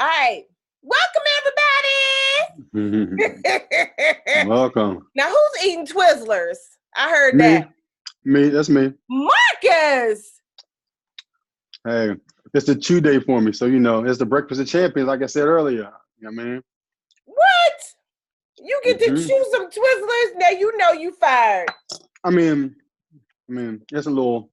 All right. Welcome, everybody. Welcome. Now, who's eating Twizzlers? I heard Me, that. that's me. Marcus. Hey, it's a chew day for me, so it's the breakfast of champions, like I said earlier. You know what I mean? What? You get to hmm chew some Twizzlers? Now you know you fired. I mean, it's a little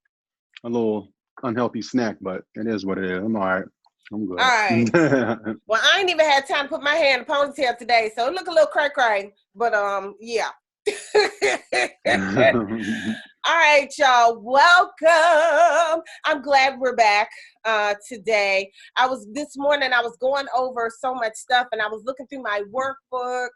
unhealthy snack, but it is what it is. I'm all right. I'm All right. good. Well, I ain't even had time to put my hair in a ponytail today, so it look a little cray-cray. But yeah. All right, y'all. Welcome. I'm glad we're back today. This morning I was going over so much stuff, and I was looking through my workbook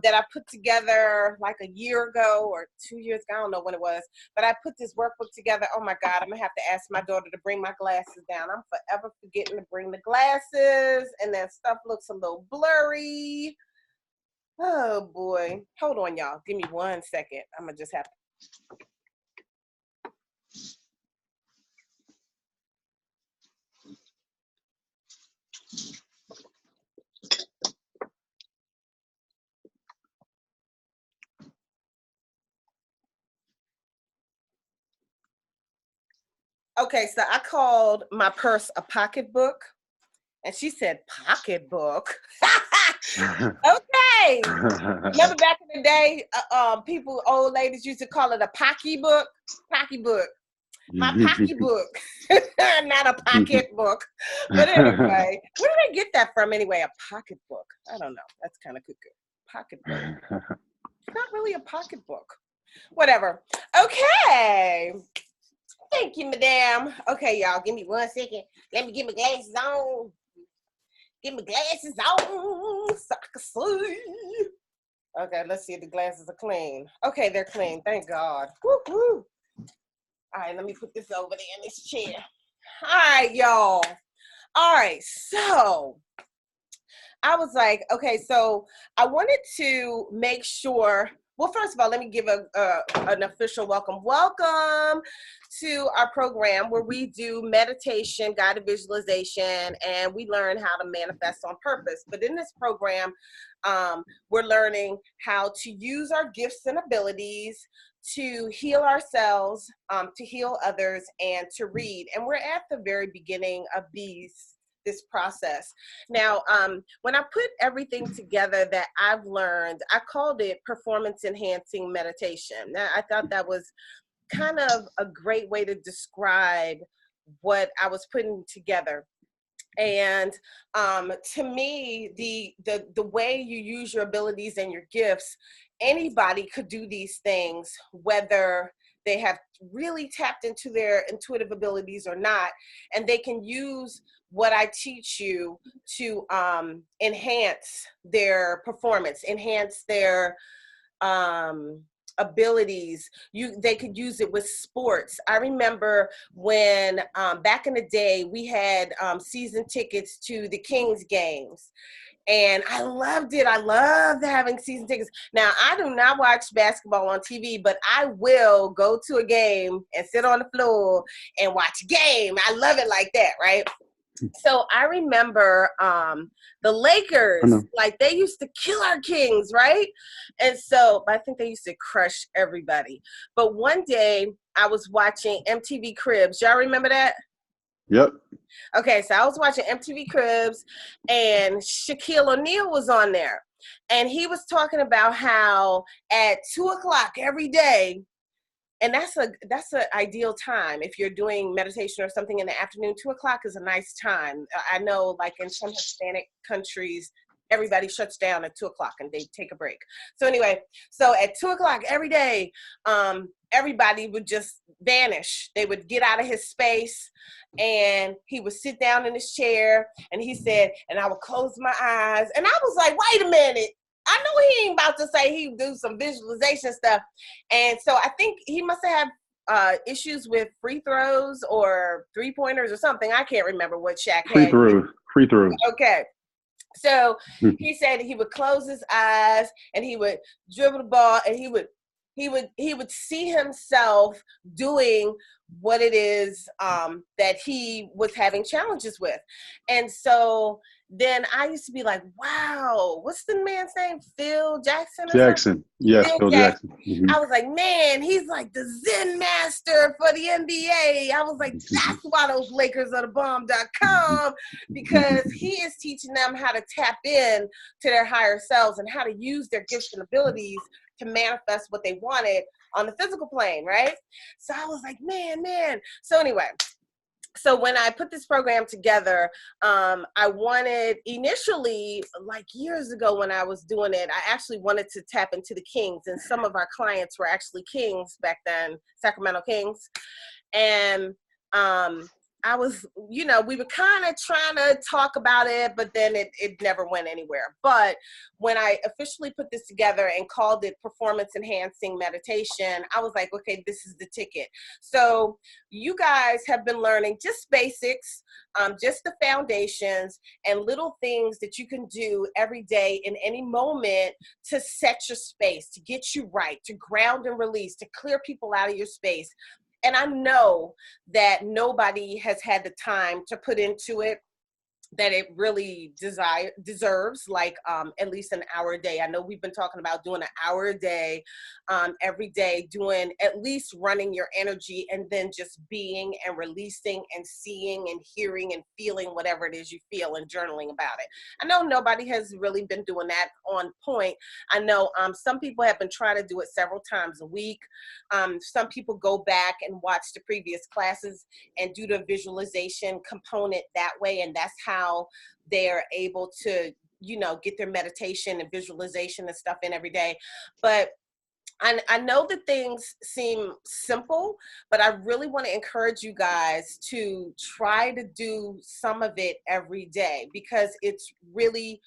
that I put together like a year ago or 2 years ago. I don't know when it was, but I put this workbook together. Oh my God, I'm gonna have to ask my daughter to bring my glasses down. I'm forever forgetting to bring the glasses, and that stuff looks a little blurry. Oh boy. Hold on, y'all. Give me 1 second. I'm gonna just have to. Okay, so I called my purse a pocketbook, and she said, "Pocketbook." Okay. Remember back in the day, old ladies used to call it a pocketbook. Pocketbook. My pocketbook, not a pocketbook. But anyway, where did I get that from anyway? A pocketbook. I don't know. That's kind of cuckoo. Pocketbook. It's not really a pocketbook. Whatever. Okay. Thank you, madam. Okay, y'all, give me 1 second. Let me get my glasses on. Get my glasses on so I can see. Okay, let's see if the glasses are clean. Okay, they're clean. Thank God. Woo-hoo. All right, let me put this over there in this chair. All right, y'all. All right, so I was like, okay, so I wanted to make sure. Well, first of all, let me give an official welcome. Welcome to our program where we do meditation, guided visualization, and we learn how to manifest on purpose. But in this program, we're learning how to use our gifts and abilities to heal ourselves, to heal others, and to read. And we're at the very beginning of this process. Now, when I put everything together that I've learned, I called it performance enhancing meditation. Now, I thought that was kind of a great way to describe what I was putting together. And to me, the way you use your abilities and your gifts, anybody could do these things, whether they have really tapped into their intuitive abilities or not, and they can use what I teach you to enhance their performance, enhance their abilities. They could use it with sports. I remember when back in the day we had season tickets to the Kings games. And I loved it. I loved having season tickets. Now, I do not watch basketball on TV, but I will go to a game and sit on the floor and watch a game. I love it like that, right? So I remember the Lakers, like they used to kill our Kings, right? And so I think they used to crush everybody. But one day I was watching MTV Cribs. Y'all remember that? Yep. Okay, so I was watching MTV Cribs, and Shaquille O'Neal was on there. And he was talking about how at 2:00 every day, and that's an ideal time if you're doing meditation or something in the afternoon. 2:00 is a nice time. I know, like in some Hispanic countries, everybody shuts down at 2:00 and they take a break. So anyway, so at 2:00 every day, everybody would just vanish. They would get out of his space, and he would sit down in his chair, and he said, and I would close my eyes, and I was like, wait a minute. I know he ain't about to say he do some visualization stuff. And so I think he must have had issues with free throws or 3-pointers or something. I can't remember what Shaq had. Free throws. Okay. So he said he would close his eyes and he would dribble the ball, and he would see himself doing what it is that he was having challenges with. And so then I used to be like, wow, what's the man's name? Phil Jackson or something? Jackson. Yes, Phil Phil Jackson. Jackson. Mm-hmm. I was like, man, he's like the Zen master for the NBA. I was like, that's why those Lakers are the bomb.com, because he is teaching them how to tap in to their higher selves and how to use their gifts and abilities to manifest what they wanted on the physical plane, right? So I was like, man. So anyway, so when I put this program together, I wanted initially, like years ago when I was doing it, I actually wanted to tap into the Kings, and some of our clients were actually Kings back then, Sacramento Kings. And I was, we were kind of trying to talk about it, but then it never went anywhere. But when I officially put this together and called it performance enhancing meditation, I was like, okay, this is the ticket. So you guys have been learning just basics, just the foundations and little things that you can do every day in any moment to set your space, to get you right, to ground and release, to clear people out of your space. And I know that nobody has had the time to put into it that it really deserves, like at least an hour a day. I know we've been talking about doing an hour a day, every day, doing at least running your energy and then just being and releasing and seeing and hearing and feeling whatever it is you feel and journaling about it. I know nobody has really been doing that on point. I know some people have been trying to do it several times a week. Some people go back and watch the previous classes and do the visualization component that way, and that's how they're able to, get their meditation and visualization and stuff in every day. But I know that things seem simple, but I really want to encourage you guys to try to do some of it every day, because it really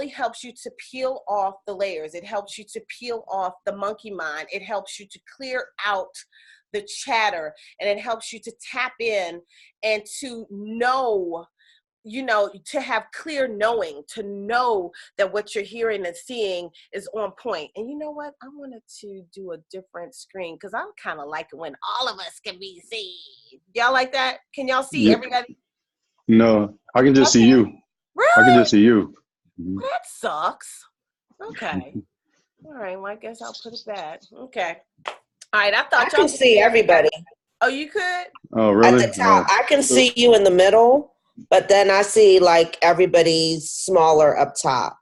helps you to peel off the layers. It helps you to peel off the monkey mind. It helps you to clear out the chatter, and it helps you to tap in and to know, to have clear knowing, to know that what you're hearing and seeing is on point. And you know what? I wanted to do a different screen because I kind of like it when all of us can be seen. Y'all like that? Can y'all see everybody? No, I can just see you. Really? I can just see you. Well, that sucks. Okay. All right. Well, I guess I'll put it back. Okay. All right. I thought I can see everybody. Oh, you could? Oh, really? At the top. I can see you in the middle, but then I see like everybody's smaller up top.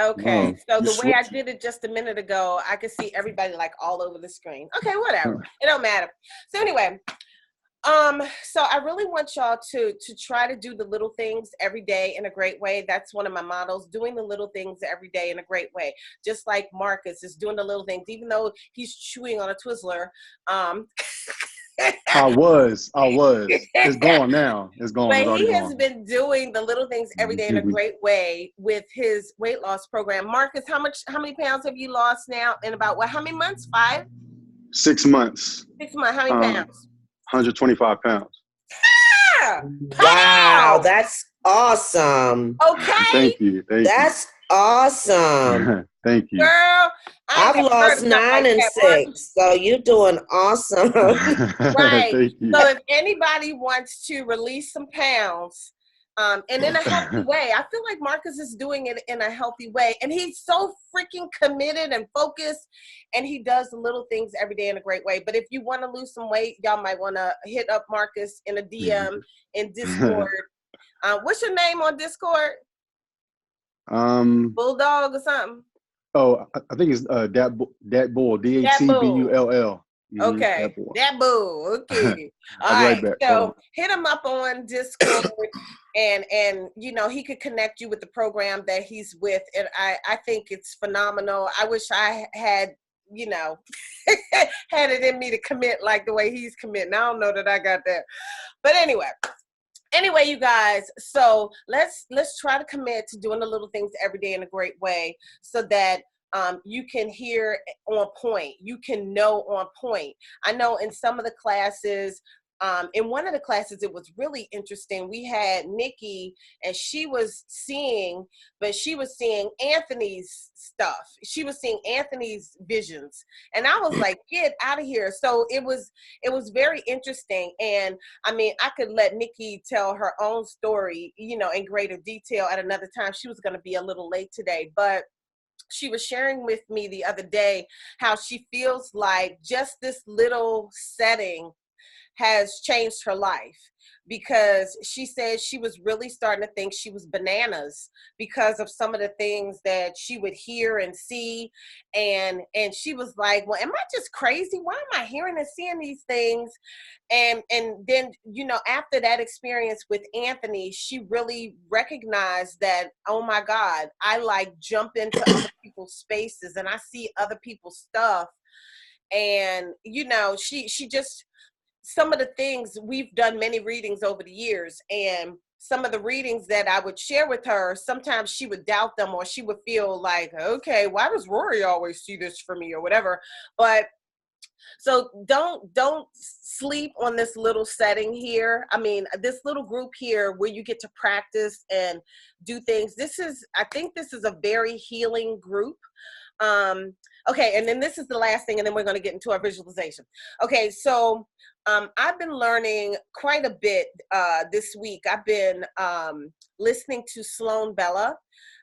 Okay. So the way I did it just a minute ago, I could see everybody like all over the screen. Okay, whatever. It don't matter. So anyway, so I really want y'all to try to do the little things every day in a great way. That's one of my models, doing the little things every day in a great way. Just like Marcus is doing the little things, even though he's chewing on a Twizzler. I was. It's gone now. It's gone. But he has been doing the little things every day in a great way with his weight loss program. Marcus, how many pounds have you lost now in about how many months? 5? 6 months. 6 months. How many pounds? 125 pounds. Yeah! Wow, that's awesome. Okay. Thank you. That's awesome. Thank you. Girl, I've lost 9 and 6, so you're doing awesome. Right. Thank you. So if anybody wants to release some pounds, and in a healthy way, I feel like Marcus is doing it in a healthy way, and he's so freaking committed and focused, and he does the little things every day in a great way. But if you want to lose some weight, y'all might want to hit up Marcus in a DM in Discord. What's your name on Discord? Bulldog or something? Oh, I think it's Dat Bull, DATBULL. Okay, that bull. Okay, all right. So hit him up on Discord, and he could connect you with the program that he's with, and I think it's phenomenal. I wish I had had it in me to commit like the way he's committing. I don't know that I got that, but anyway, you guys, so let's try to commit to doing the little things every day in a great way, so that you can hear on point, you can know on point. I know in some of the classes, in one of the classes, it was really interesting. We had Nikki, and she was seeing, but she was seeing Anthony's stuff. She was seeing Anthony's visions. And I was like, get out of here. So it was very interesting. And I mean, I could let Nikki tell her own story, you know, in greater detail at another time. She was going to be a little late today, but she was sharing with me the other day how she feels like just this little setting has changed her life, because she said she was really starting to think she was bananas because of some of the things that she would hear and see. And she was like, well, am I just crazy? Why am I hearing and seeing these things? And then, you know, after that experience with Anthony, she really recognized that, oh my God, I like jump into other people's spaces and I see other people's stuff. And, you know, she just, some of the things, we've done many readings over the years, and some of the readings that I would share with her, sometimes she would doubt them, or she would feel like, okay, why does Rorree always see this for me or whatever? But so don't sleep on this little setting here. I mean, this little group here where you get to practice and do things. I think this is a very healing group. Okay, and then this is the last thing, and then we're going to get into our visualization. Okay, so I've been learning quite a bit this week. I've been listening to Sloan Bella,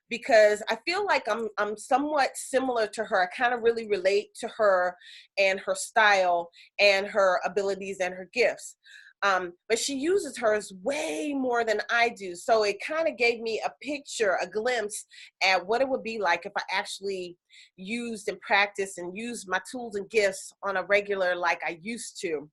because I feel like I'm somewhat similar to her. I kind of really relate to her and her style and her abilities and her gifts. But she uses hers way more than I do. So it kind of gave me a picture, a glimpse at what it would be like if I actually used and practiced and used my tools and gifts on a regular like I used to.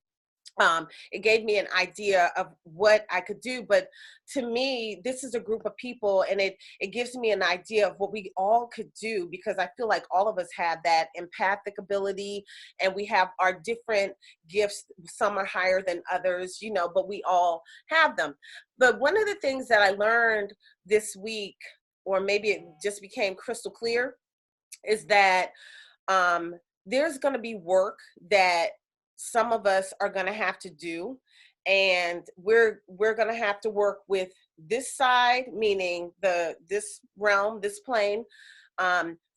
It gave me an idea of what I could do. But to me, this is a group of people, and it gives me an idea of what we all could do, because I feel like all of us have that empathic ability, and we have our different gifts. Some are higher than others, you know, but we all have them. But one of the things that I learned this week, or maybe it just became crystal clear, is that there's going to be work that some of us are going to have to do, and we're going to have to work with this side, meaning this realm, this plane.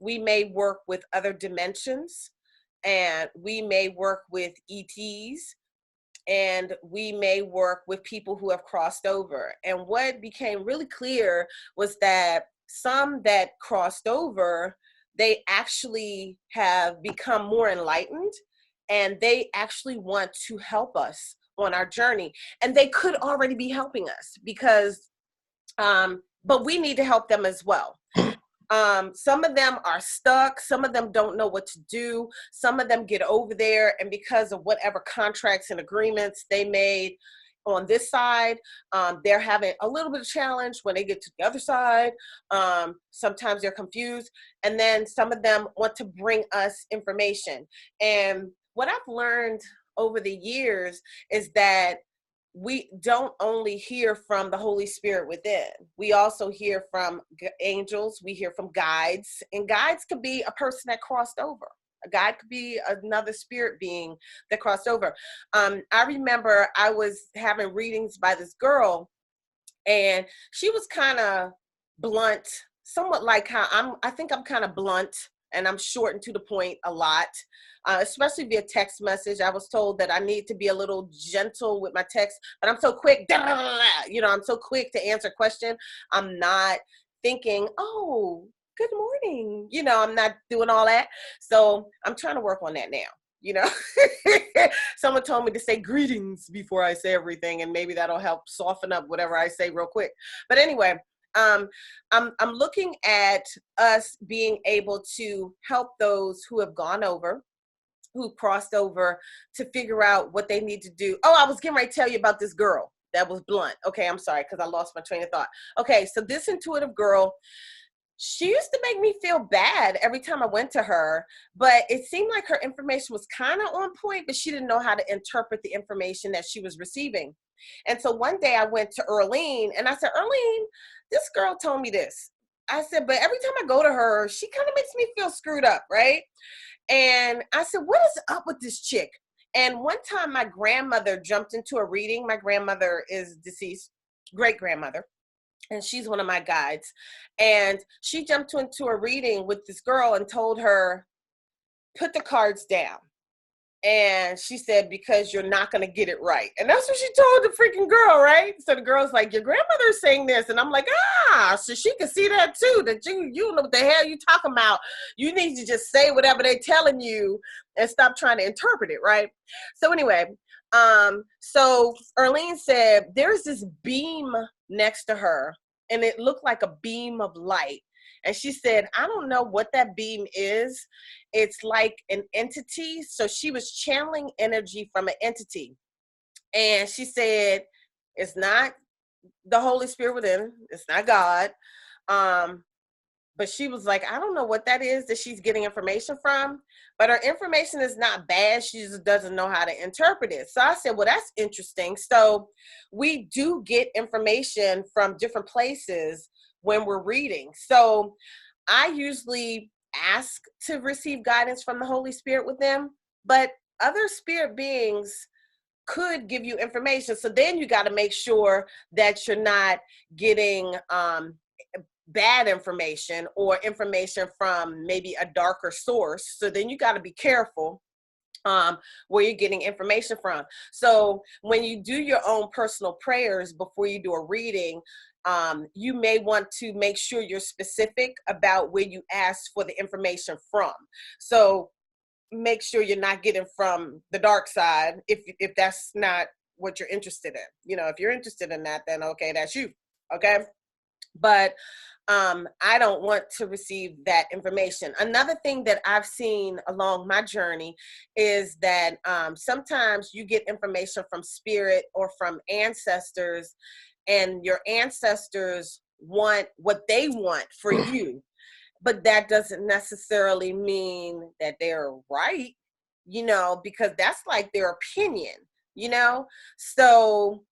We may work with other dimensions, and we may work with ETs, and we may work with people who have crossed over. And what became really clear was that some that crossed over, they actually have become more enlightened, and they actually want to help us on our journey. And they could already be helping us, because, but we need to help them as well. Some of them are stuck. Some of them don't know what to do. Some of them get over there, and because of whatever contracts and agreements they made on this side, they're having a little bit of challenge when they get to the other side. Sometimes they're confused. And then some of them want to bring us information. And what I've learned over the years is that we don't only hear from the Holy Spirit within. We also hear from angels. We hear from guides, and guides could be a person that crossed over. A guide could be another spirit being that crossed over. I remember I was having readings by this girl, and she was kind of blunt, somewhat like how I think I'm kind of blunt, and I'm short and to the point a lot, especially via text message. I was told that I need to be a little gentle with my text, but I'm so quick, you know, I'm so quick to answer a question. I'm not thinking, oh, good morning. You know, I'm not doing all that. So I'm trying to work on that now. You know, someone told me to say greetings before I say everything, and maybe that'll help soften up whatever I say real quick. But anyway, I'm looking at us being able to help those who have gone over, who crossed over, to figure out what they need to do. Oh, I was getting ready to tell you about this girl that was blunt. Okay, I'm sorry, because I lost my train of thought. Okay, so this intuitive girl, she used to make me feel bad every time I went to her, but it seemed like her information was kind of on point, but she didn't know how to interpret the information that she was receiving. And so one day I went to Earlene, and I said, Earlene, this girl told me this. I said, but every time I go to her, she kind of makes me feel screwed up, right? And I said, what is up with this chick? And one time my grandmother jumped into a reading. My grandmother is deceased, great grandmother, and she's one of my guides. And she jumped into a reading with this girl and told her, put the cards down. And she said, because you're not going to get it right. And that's what she told the freaking girl, right? So the girl's like, your grandmother's saying this. And I'm like, so she can see that too, that you don't know what the hell you talking about. You need to just say whatever they're telling you and stop trying to interpret it, right? So anyway, so Erlene said, there's this beam next to her, and it looked like a beam of light. And she said, I don't know what that beam is. It's like an entity. So she was channeling energy from an entity. And she said, it's not the Holy Spirit within. It's not God. But she was like, I don't know what that is that she's getting information from. But her information is not bad. She just doesn't know how to interpret it. So I said, well, that's interesting. So we do get information from different places when we're reading. So I usually ask to receive guidance from the Holy Spirit with them, but other spirit beings could give you information. So then you got to make sure that you're not getting bad information or information from maybe a darker source. So then you got to be careful where you're getting information from. So when you do your own personal prayers before you do a reading, you may want to make sure you're specific about where you ask for the information from. So make sure you're not getting from the dark side if that's not what you're interested in. You know, if you're interested in that, then okay, that's you. Okay. But I don't want to receive that information. Another thing that I've seen along my journey is that sometimes you get information from spirit or from ancestors, and your ancestors want what they want for you. But that doesn't necessarily mean that they're right, you know, because that's like their opinion, you know? So,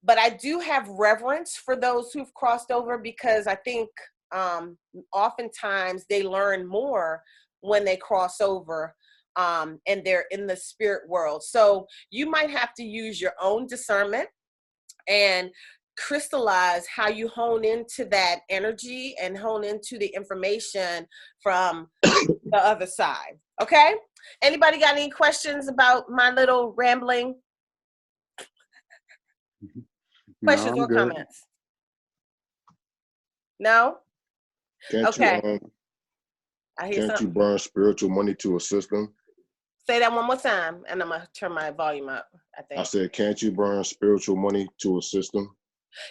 but I do have reverence for those who've crossed over, because I think oftentimes they learn more when they cross over and they're in the spirit world. So you might have to use your own discernment and crystallize how you hone into that energy and hone into the information from the other side. Okay? Anybody got any questions about my little rambling? Questions or comments? No? Okay. Can't you burn spiritual money to a system? Say that one more time, and I'm going to turn my volume up, I think. I said, can't you burn spiritual money to a system?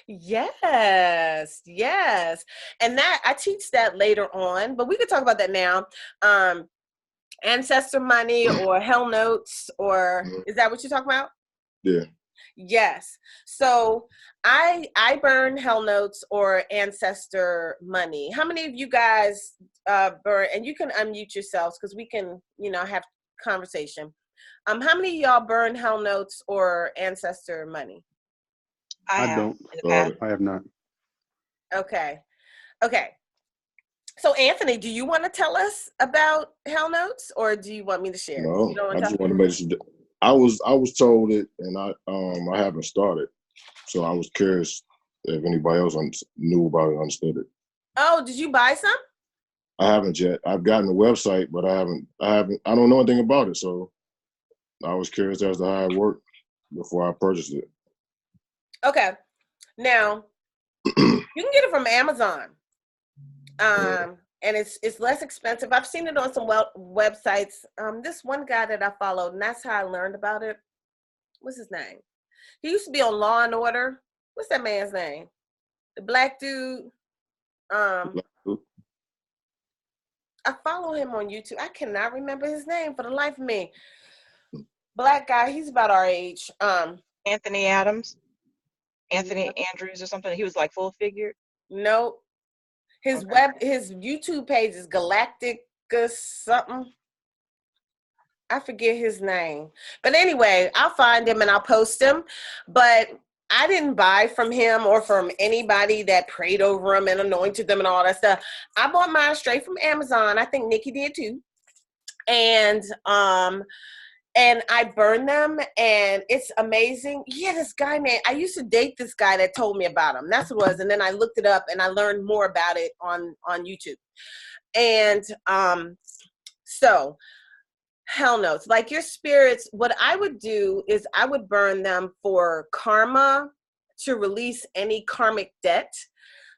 Yes, yes. And that I teach that later on, but we could talk about that now. Ancestor money or hell notes, or is that what you're talking about? Yeah. Yes. So I burn hell notes or ancestor money. How many of you guys burn? And you can unmute yourselves because we can, you know, have conversation. How many of y'all burn hell notes or ancestor money? I don't. I have not. Okay. Okay. So Anthony, do you want to tell us about hell notes, or do you want me to share? No, I just want to make sure. I was told it, and I haven't started, so I was curious if anybody else knew about it, understood it. Oh, did you buy some? I haven't yet. I've gotten the website, but I don't know anything about it, so I was curious as to how it worked before I purchased it. Okay. Now, you can get it from Amazon. And it's less expensive. I've seen it on some websites. This one guy that I followed, and that's how I learned about it. What's his name? He used to be on Law and Order. What's that man's name? The black dude. I follow him on YouTube. I cannot remember his name for the life of me. Black guy. He's about our age. Anthony Adams. Anthony Andrews or something. He was like full figured. Nope. His YouTube page is Galactica something. I forget his name. But anyway, I'll find him and I'll post him. But I didn't buy from him or from anybody that prayed over him and anointed them and all that stuff. I bought mine straight from Amazon. I think Nikki did too. And and I burn them, and it's amazing. Yeah, this guy, man, I used to date this guy that told me about him. That's what it was. And then I looked it up and I learned more about it on YouTube. And so hell notes, like your spirits, what I would do is I would burn them for karma, to release any karmic debt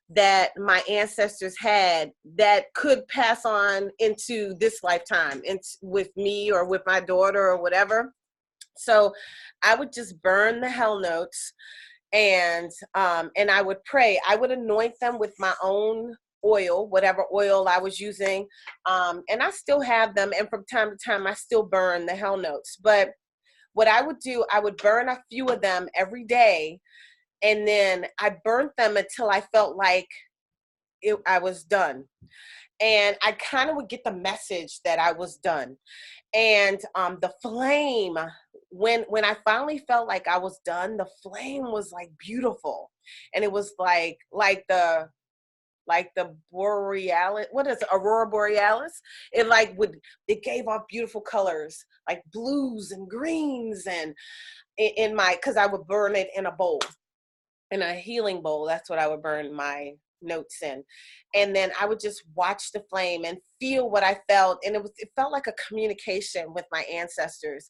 that my ancestors had that could pass on into this lifetime, with me or with my daughter or whatever. So I would just burn the hell notes, and I would pray. I would anoint them with my own oil, whatever oil I was using, and I still have them. And from time to time, I still burn the hell notes. But what I would do, I would burn a few of them every day, and then I burnt them until I felt like I was done. And I kind of would get the message that I was done. And the flame, when I finally felt like I was done, the flame was like beautiful, and it was like the borealis, what is it, aurora borealis. It like it gave off beautiful colors like blues and greens, and in my, because I would burn it in a bowl, in a healing bowl. That's what I would burn my notes in. And then I would just watch the flame and feel what I felt. And it felt like a communication with my ancestors.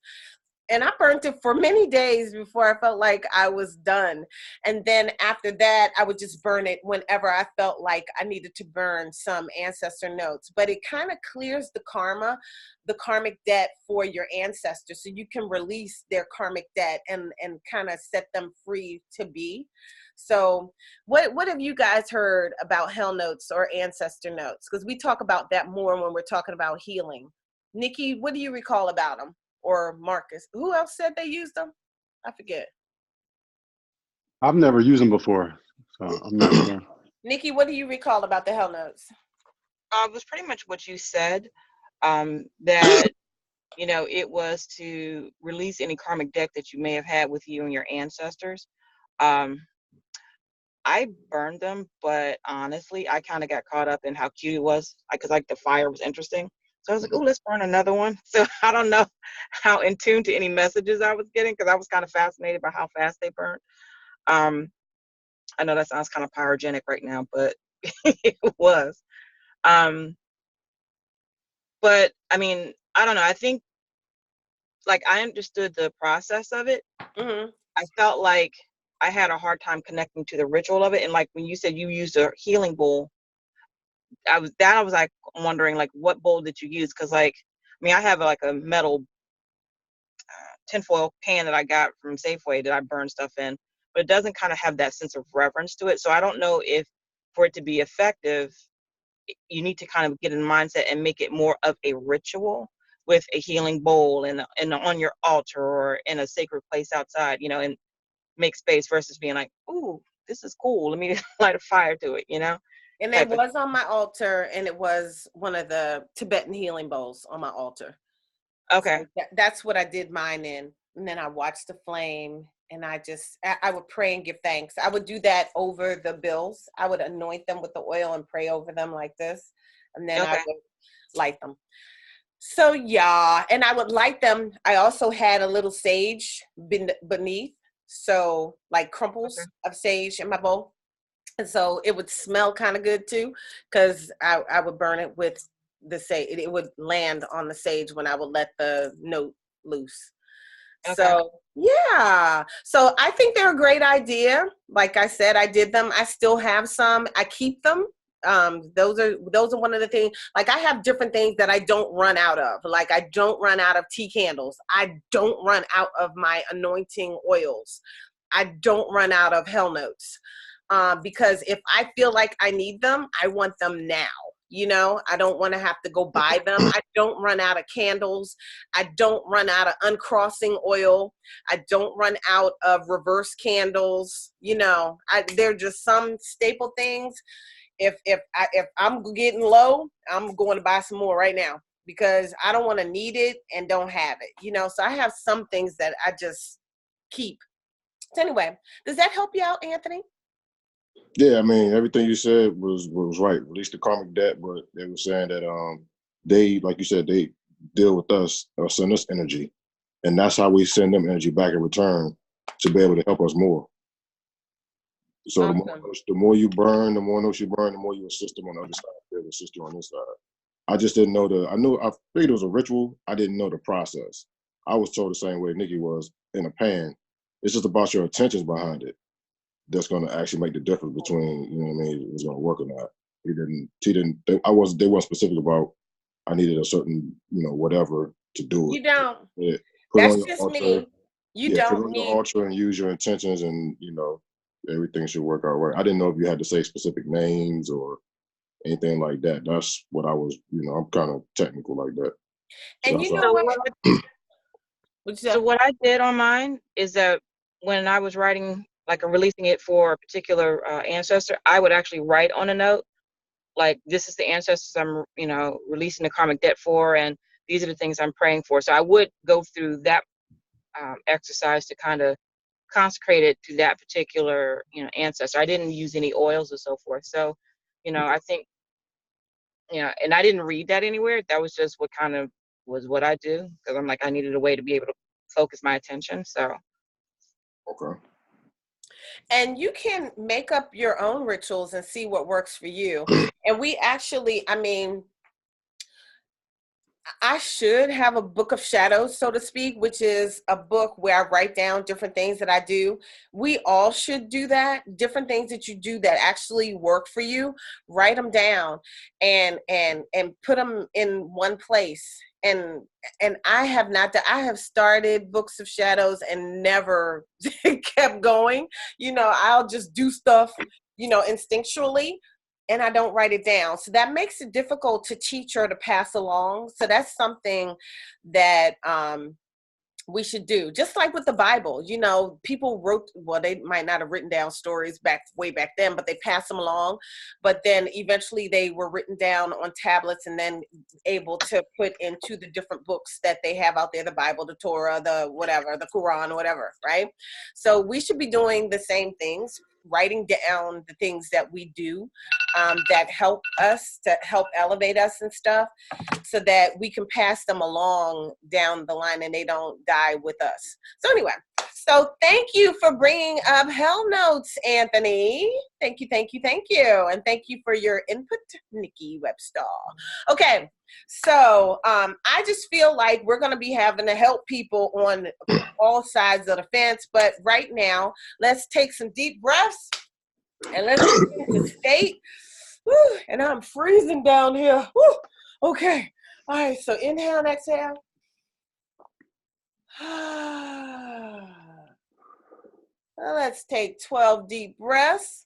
And I burnt it for many days before I felt like I was done. And then after that, I would just burn it whenever I felt like I needed to burn some ancestor notes. But it kind of clears the karma, the karmic debt for your ancestors, so you can release their karmic debt and kind of set them free to be. So what have you guys heard about hell notes or ancestor notes? Because we talk about that more when we're talking about healing. Nikki, what do you recall about them? Or Marcus? Who else said they used them? I forget. I've never used them before, so I'm not sure. Nikki, what do you recall about the hell notes? It was pretty much what you said, that, you know, it was to release any karmic debt that you may have had with you and your ancestors. I burned them, but honestly, I kind of got caught up in how cute it was, because like the fire was interesting. So I was like, oh, let's burn another one. So I don't know how in tune to any messages I was getting, because I was kind of fascinated by how fast they burned. I know that sounds kind of pyrogenic right now, but it was. But I mean, I don't know. I think like I understood the process of it. Mm-hmm. I felt like I had a hard time connecting to the ritual of it. And like when you said you used a healing bowl, I was like wondering like what bowl did you use? Because like, I mean, I have like a metal tinfoil pan that I got from Safeway that I burn stuff in, but it doesn't kind of have that sense of reverence to it. So I don't know if for it to be effective, you need to kind of get in the mindset and make it more of a ritual with a healing bowl and on your altar or in a sacred place outside, you know, and make space versus being like, ooh, this is cool. Let me light a fire to it, you know? And it was on my altar, and it was one of the Tibetan healing bowls on my altar. Okay. So that's what I did mine in. And then I watched the flame, and I would pray and give thanks. I would do that over the bills. I would anoint them with the oil and pray over them like this. And then I would light them. So yeah, and I would light them. I also had a little sage beneath. So like crumples of sage in my bowl. And so it would smell kind of good too, because I would burn it with the sage. It would land on the sage when I would let the note loose. Okay. So yeah, so I think they're a great idea. Like I said, I did them. I still have some. I keep them. Those are one of the things. Like I have different things that I don't run out of. Like I don't run out of tea candles. I don't run out of my anointing oils. I don't run out of hell notes. Because if I feel like I need them, I want them now. You know, I don't want to have to go buy them. I don't run out of candles. I don't run out of uncrossing oil. I don't run out of reverse candles. You know, they're just some staple things. If I'm getting low, I'm going to buy some more right now, because I don't want to need it and don't have it. You know, so I have some things that I just keep. So anyway, does that help you out, Anthony? Yeah, I mean, everything you said was right. Release the karmic debt, but they were saying that they, like you said, they deal with us or send us energy. And that's how we send them energy back in return to be able to help us more. So Awesome. the more you burn, the more notes you burn, the more you assist them on the other side. They'll assist you on this side. I just didn't know I figured it was a ritual. I didn't know the process. I was told the same way Nikki was in a pan. It's just about your intentions behind it. That's going to actually make the difference between, you know what I mean, it's going to work or not. They weren't specific about, I needed a certain, you know, whatever to do it. You don't. Yeah. Put That's on your just altar, me. You put don't on your need. altar and use your intentions, and, you know, everything should work out right. I didn't know if you had to say specific names or anything like that. That's what I was, you know, I'm kind of technical like that. And you know So what? what I did on mine is that when I was writing, like releasing it for a particular ancestor, I would actually write on a note, like, this is the ancestors I'm, you know, releasing the karmic debt for, and these are the things I'm praying for. So I would go through that exercise to kind of consecrate it to that particular, you know, ancestor. I didn't use any oils or so forth. So, you know, I think, you know, and I didn't read that anywhere. That was just what kind of was what I do, because I'm like, I needed a way to be able to focus my attention. So. Okay. And you can make up your own rituals and see what works for you. And we actually, I mean, I should have a book of shadows, so to speak, which is a book where I write down different things that I do. We all should do that. Different things that you do that actually work for you. Write them down and put them in one place. And I have not done, I have started books of shadows and never kept going. You know, I'll just do stuff, you know, instinctually, and I don't write it down. So that makes it difficult to teach or to pass along. So that's something that we should do. Just like with the Bible, you know, people wrote, well, they might not have written down stories way back then, but they passed them along. But then eventually they were written down on tablets and then able to put into the different books that they have out there, the Bible, the Torah, the whatever, the Quran, whatever, right? So we should be doing the same things, writing down the things that we do that help us, to help elevate us and stuff, so that we can pass them along down the line and they don't die with us. So anyway, so thank you for bringing up Hell Notes, Anthony. Thank you, thank you, thank you. And thank you for your input, Nikki Webster. Okay, so I just feel like we're going to be having to help people on all sides of the fence. But right now, let's take some deep breaths and let's get into state. Woo, and I'm freezing down here. Woo, okay. All right, so inhale and exhale. Well, let's take 12 deep breaths.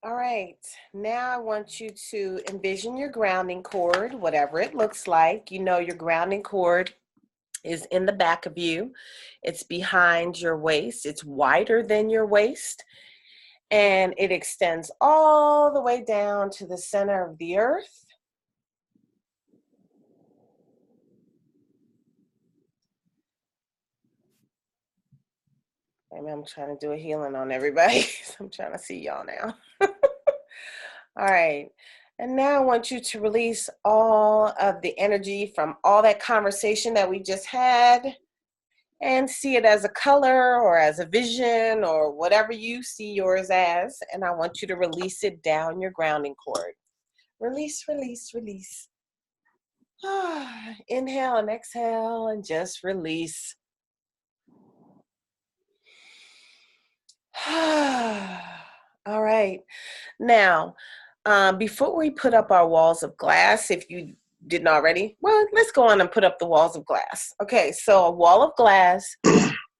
All right, now I want you to envision your grounding cord, whatever it looks like. You know your grounding cord is in the back of you. It's behind your waist. It's wider than your waist. And it extends all the way down to the center of the earth. Maybe I'm trying to do a healing on everybody. I'm trying to see y'all now. All right. And now I want you to release all of the energy from all that conversation that we just had and see it as a color or as a vision or whatever you see yours as. And I want you to release it down your grounding cord. Release, release, release. Inhale and exhale and just release. All right. Now, before we put up our walls of glass, if you didn't already, well, let's go on and put up the walls of glass. Okay, so a wall of glass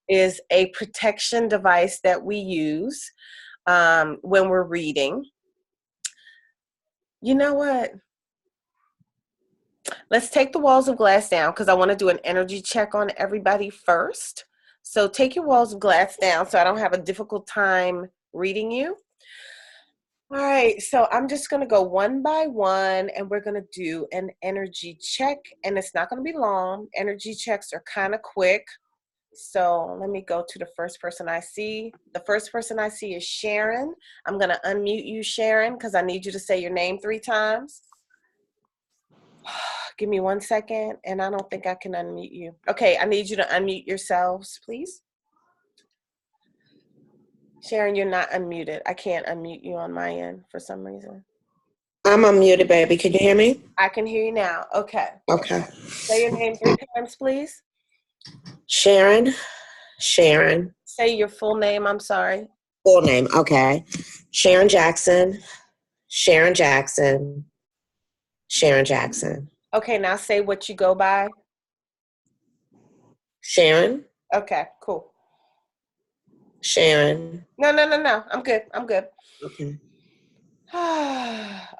is a protection device that we use when we're reading. You know what? Let's take the walls of glass down because I want to do an energy check on everybody first. So take your walls of glass down so I don't have a difficult time reading you. All right, so I'm just going to go one by one and we're going to do an energy check, and it's not going to be long. Energy checks are kind of quick. So let me go to the first person I see. The first person I see is Sharon. I'm going to unmute you, Sharon, because I need you to say your name 3 times. Give me 1 second, and I don't think I can unmute you. Okay, I need you to unmute yourselves, please. Sharon, you're not unmuted. I can't unmute you on my end for some reason. I'm unmuted, baby. Can you hear me? I can hear you now. Okay. Okay. Say your name 3 times, please. Sharon. Sharon. Say your full name. I'm sorry. Full name. Okay. Sharon Jackson. Sharon Jackson. Sharon Jackson. Okay, now say what you go by. Sharon. Okay, cool. Sharon. No. I'm good. Okay.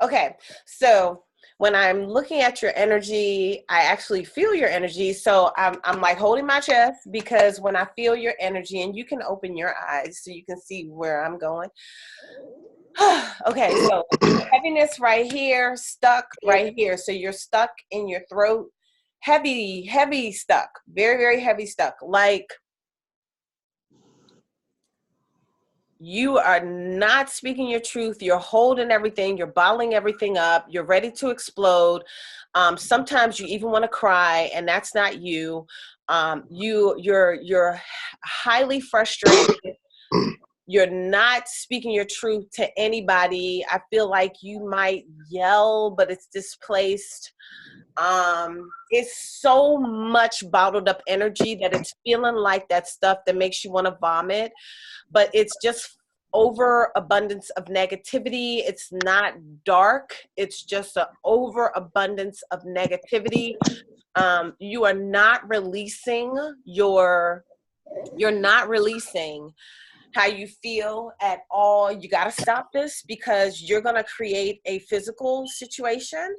Okay, so when I'm looking at your energy, I actually feel your energy. So I'm like holding my chest because when I feel your energy, and you can open your eyes so you can see where I'm going. Okay, so heaviness right here, stuck right here. So you're stuck in your throat, heavy stuck, very, very heavy stuck. Like you are not speaking your truth. You're holding everything. You're bottling everything up. You're ready to explode. Sometimes you even want to cry, and that's not you. You're highly frustrated. You're not speaking your truth to anybody. I feel like you might yell, but it's displaced. It's so much bottled up energy that it's feeling like that stuff that makes you want to vomit, but it's just overabundance of negativity. It's not dark. It's just an overabundance of negativity. You are not releasing you're not releasing how you feel at all. You got to stop this because you're going to create a physical situation.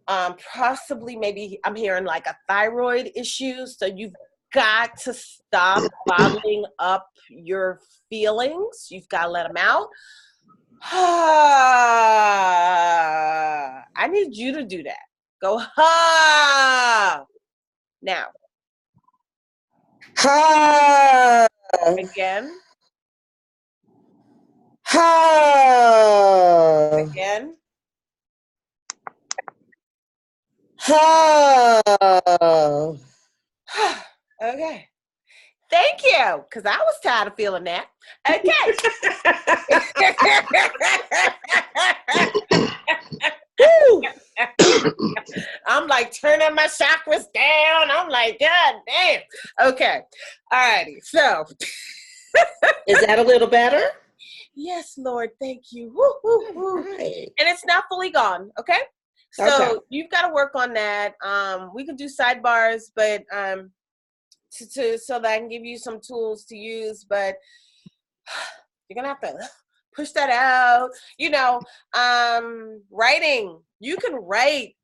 Possibly maybe I'm hearing like a thyroid issue. So you've got to stop bottling up your feelings. You've got to let them out. I need you to do that. Go ha. Now. Ha. Again. Ha. Again. Ha. Okay. Thank you, because I was tired of feeling that. Okay. I'm like turning my chakras down. I'm like, God damn. Okay. All righty. So. Is that a little better? Yes, Lord. Thank you. Woo, woo, woo. Right. And it's not fully gone. Okay. So you've got to work on that. We could do sidebars, but so that I can give you some tools to use, but you're gonna have to push that out. You know, writing. You can write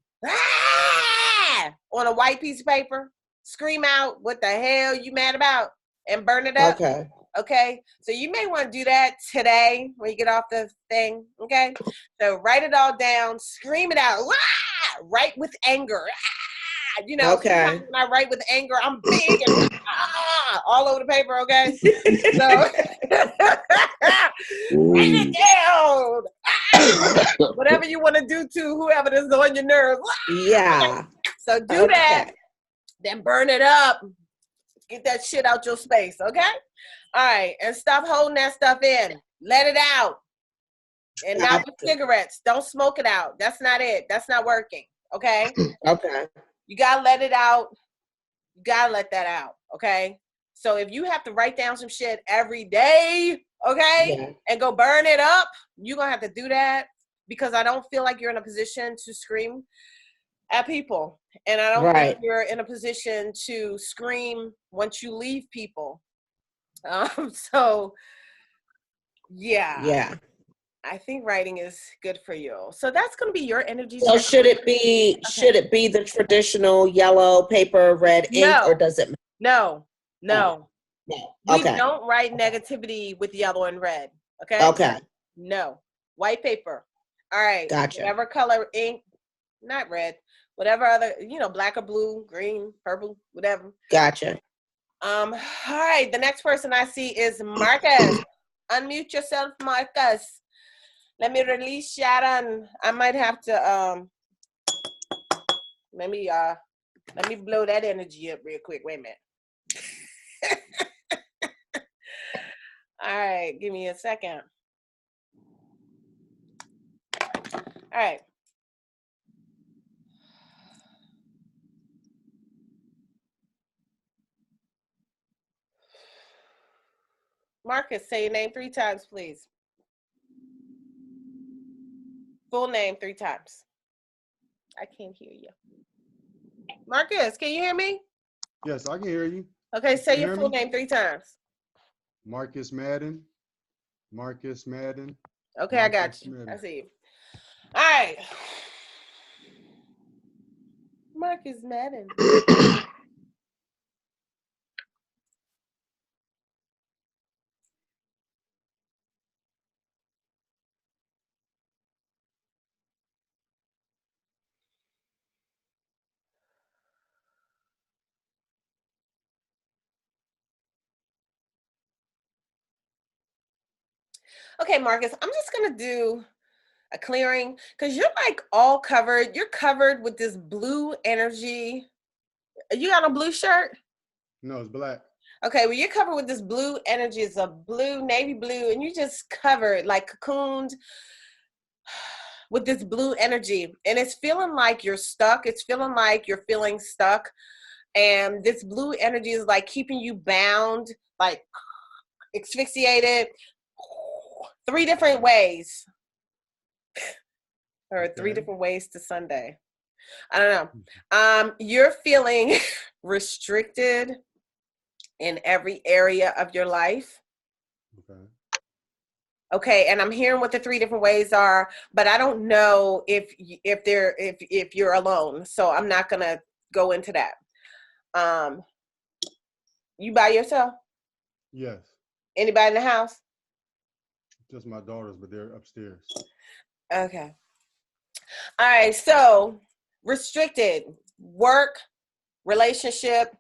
on a white piece of paper, scream out what the hell you mad about, and burn it up. Okay. So you may want to do that today when you get off the thing. Okay. So write it all down, scream it out, write with anger. You know, sometimes when I write with anger, I'm big and all over the paper, okay? So write it down. Whatever you want to do to whoever is on your nerves. Yeah. So do that. Then burn it up. Get that shit out your space, okay? All right. And stop holding that stuff in. Let it out. And not with cigarettes. Don't smoke it out. That's not it. That's not working, okay? Okay. You got to let it out. You got to let that out, okay? So if you have to write down some shit every day, okay, and go burn it up, you're going to have to do that, because I don't feel like you're in a position to scream at people. And I don't think you're in a position to scream once you leave people. So, yeah. I think writing is good for you. So that's going to be your energy. So should it be the traditional yellow paper, red ink, or does it? No. We Okay. don't write negativity with yellow and red. Okay. No. White paper. All right. Gotcha. Whatever color ink, not red, whatever other, black or blue, green, purple, whatever. Gotcha. All right. The next person I see is Marcus. Unmute yourself, Marcus. Let me release Sharon. I might have to let me blow that energy up real quick. Wait a minute. All right, give me a second. All right. Marcus, say your name 3 times, please. Full name 3 times. I can't hear you. Marcus, can you hear me? Yes, I can hear you. Okay, say your full name 3 times. Marcus Madden. Marcus Madden. Okay, Marcus I got you. Madden. I see you. All right. Marcus Madden. Okay, Marcus, I'm just going to do a clearing because you're like all covered. You're covered with this blue energy. You got a blue shirt? No, it's black. Okay, well, you're covered with this blue energy. It's a blue, navy blue, and you just covered, like cocooned with this blue energy. And it's feeling like you're stuck. It's feeling like you're feeling stuck. And this blue energy is like keeping you bound, like asphyxiated 3 different ways. Or 3 different ways to Sunday. I don't know. You're feeling restricted in every area of your life. Okay, and I'm hearing what the 3 different ways are, but I don't know if you're alone. So I'm not gonna go into that. You by yourself? Yes. Anybody in the house? Just my daughters, but they're upstairs. Okay. All right, so restricted work, relationship,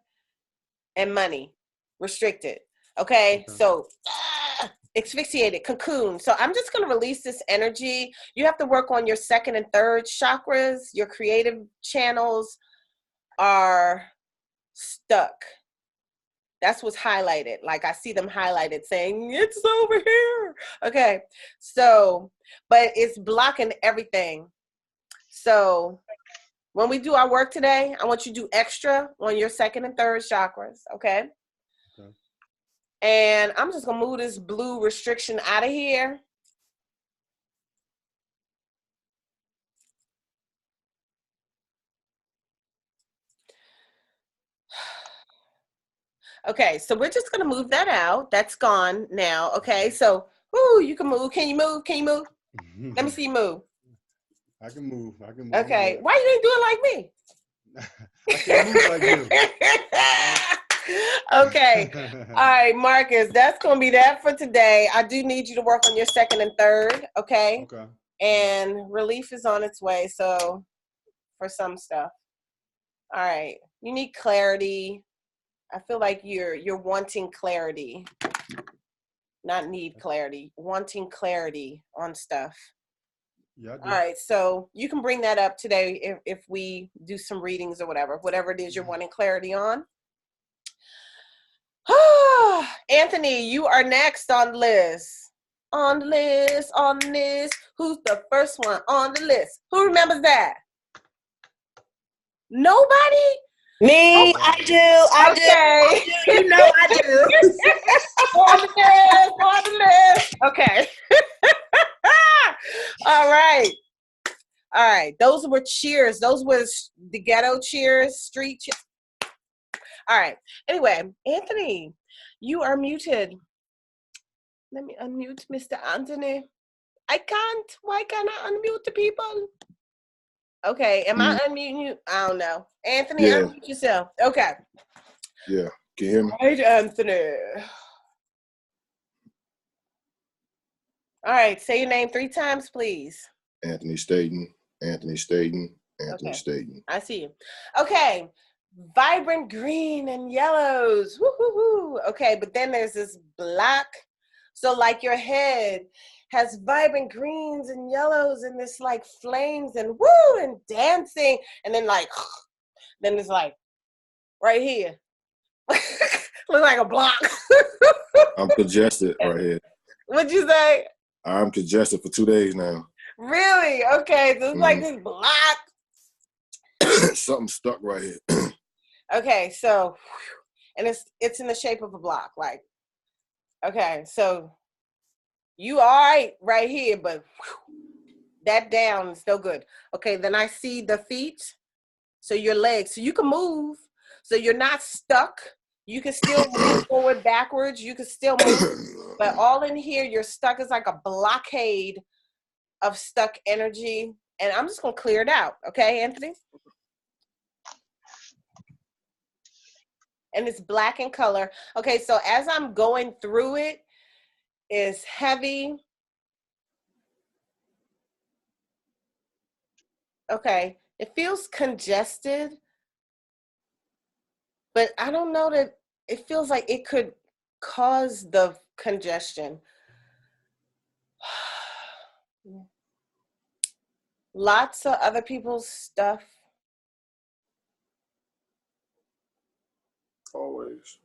and money. Restricted. Okay. So asphyxiated, cocoon. So I'm just going to release this energy. You have to work on your 2nd and 3rd chakras. Your creative channels are stuck. That's what's highlighted. Like I see them highlighted saying it's over here. Okay. So, but it's blocking everything. So when we do our work today, I want you to do extra on your 2nd and 3rd chakras. Okay. And I'm just going to move this blue restriction out of here. Okay, so we're just going to move that out. That's gone now. Okay, so you can move. Can you move? Can you move? Let me see you move. I can move. Okay, why you didn't do it like me? I can't move like you. Okay. All right, Marcus, that's going to be that for today. I do need you to work on your 2nd and 3rd, okay? Okay. And relief is on its way, so for some stuff. All right. You need clarity. I feel like you're wanting clarity. Not need clarity, wanting clarity on stuff. Yeah, all right, so you can bring that up today if we do some readings or whatever it is you're wanting clarity on. Anthony, you are next on the list. On the list. Who's the first one on the list? Who remembers that? Nobody? Me, I do. I Okay. do. You know I do. On the list. Okay. All right. All right. Those were cheers. Those was the ghetto cheers, street cheers. All right. Anyway, Anthony, you are muted. Let me unmute Mr. Anthony. I can't. Why can't I unmute the people? Okay. Am I unmuting you? I don't know. Anthony, Yeah. unmute yourself. Okay. Yeah. Can you hear me? All right, Anthony. All right. Say your name 3 times, please. Anthony Staten. Anthony Staten. Anthony Okay. Staten. I see you. Okay. Vibrant green and yellows. Woo-hoo-hoo. Okay, but then there's this black. So like your head has vibrant greens and yellows and this like flames and woo and dancing. And then like, then it's like right here. Look like a block. I'm congested right here. What'd you say? I'm congested for 2 days now. Really? Okay, so it's like this block. Something stuck right here. Okay, so, and it's in the shape of a block, like, okay, so you all right here, but that down is no good. Okay, then I see the feet, so your legs, so you can move, so you're not stuck. You can still move forward, backwards, you can still move, but all in here, you're stuck. It's like a blockade of stuck energy, and I'm just gonna clear it out, okay, Anthony? And it's black in color. Okay, so as I'm going through it, it's heavy. Okay, it feels congested, but I don't know that it feels like it could cause the congestion. Lots of other people's stuff. Always.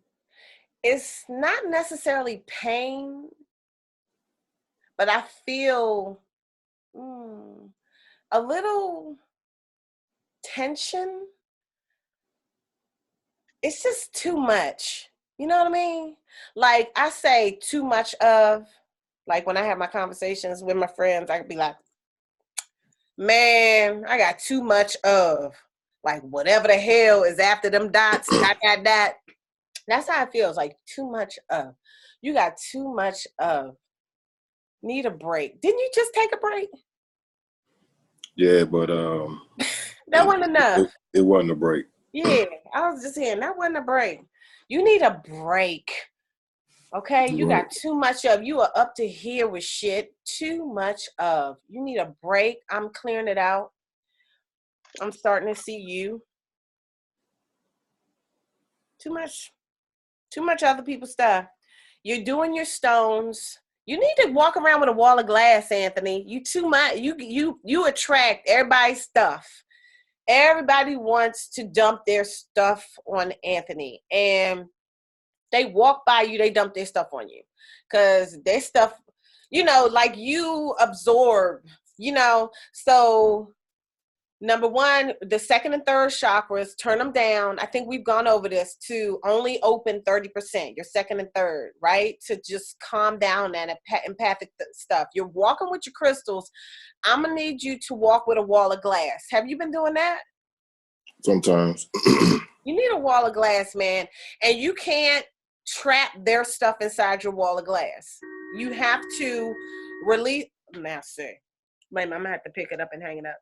It's not necessarily pain, but I feel a little tension. It's just too much. You know what I mean? Like I say too much of, like when I have my conversations with my friends, I could be like, man, I got too much of, like whatever the hell is after them dots, dot. That's how it feels, like too much of. You got too much of. Need a break. Didn't you just take a break? Yeah, but That wasn't enough. It wasn't a break. Yeah, I was just saying that wasn't a break. You need a break. Okay, you got too much of. You are up to here with shit. Too much of. You need a break. I'm clearing it out. I'm starting to see you. Too much other people's stuff. You're doing your stones. You need to walk around with a wall of glass, Anthony. You too much. You attract everybody's stuff. Everybody wants to dump their stuff on Anthony, and they walk by you, they dump their stuff on you, because their stuff, like you absorb, so number one, the second and third chakras, turn them down. I think we've gone over this, to only open 30%, your second and third, right? To just calm down that empathic stuff. You're walking with your crystals. I'm going to need you to walk with a wall of glass. Have you been doing that? Sometimes. You need a wall of glass, man. And you can't trap their stuff inside your wall of glass. You have to release. Now, see. Wait, I'm going to have to pick it up and hang it up.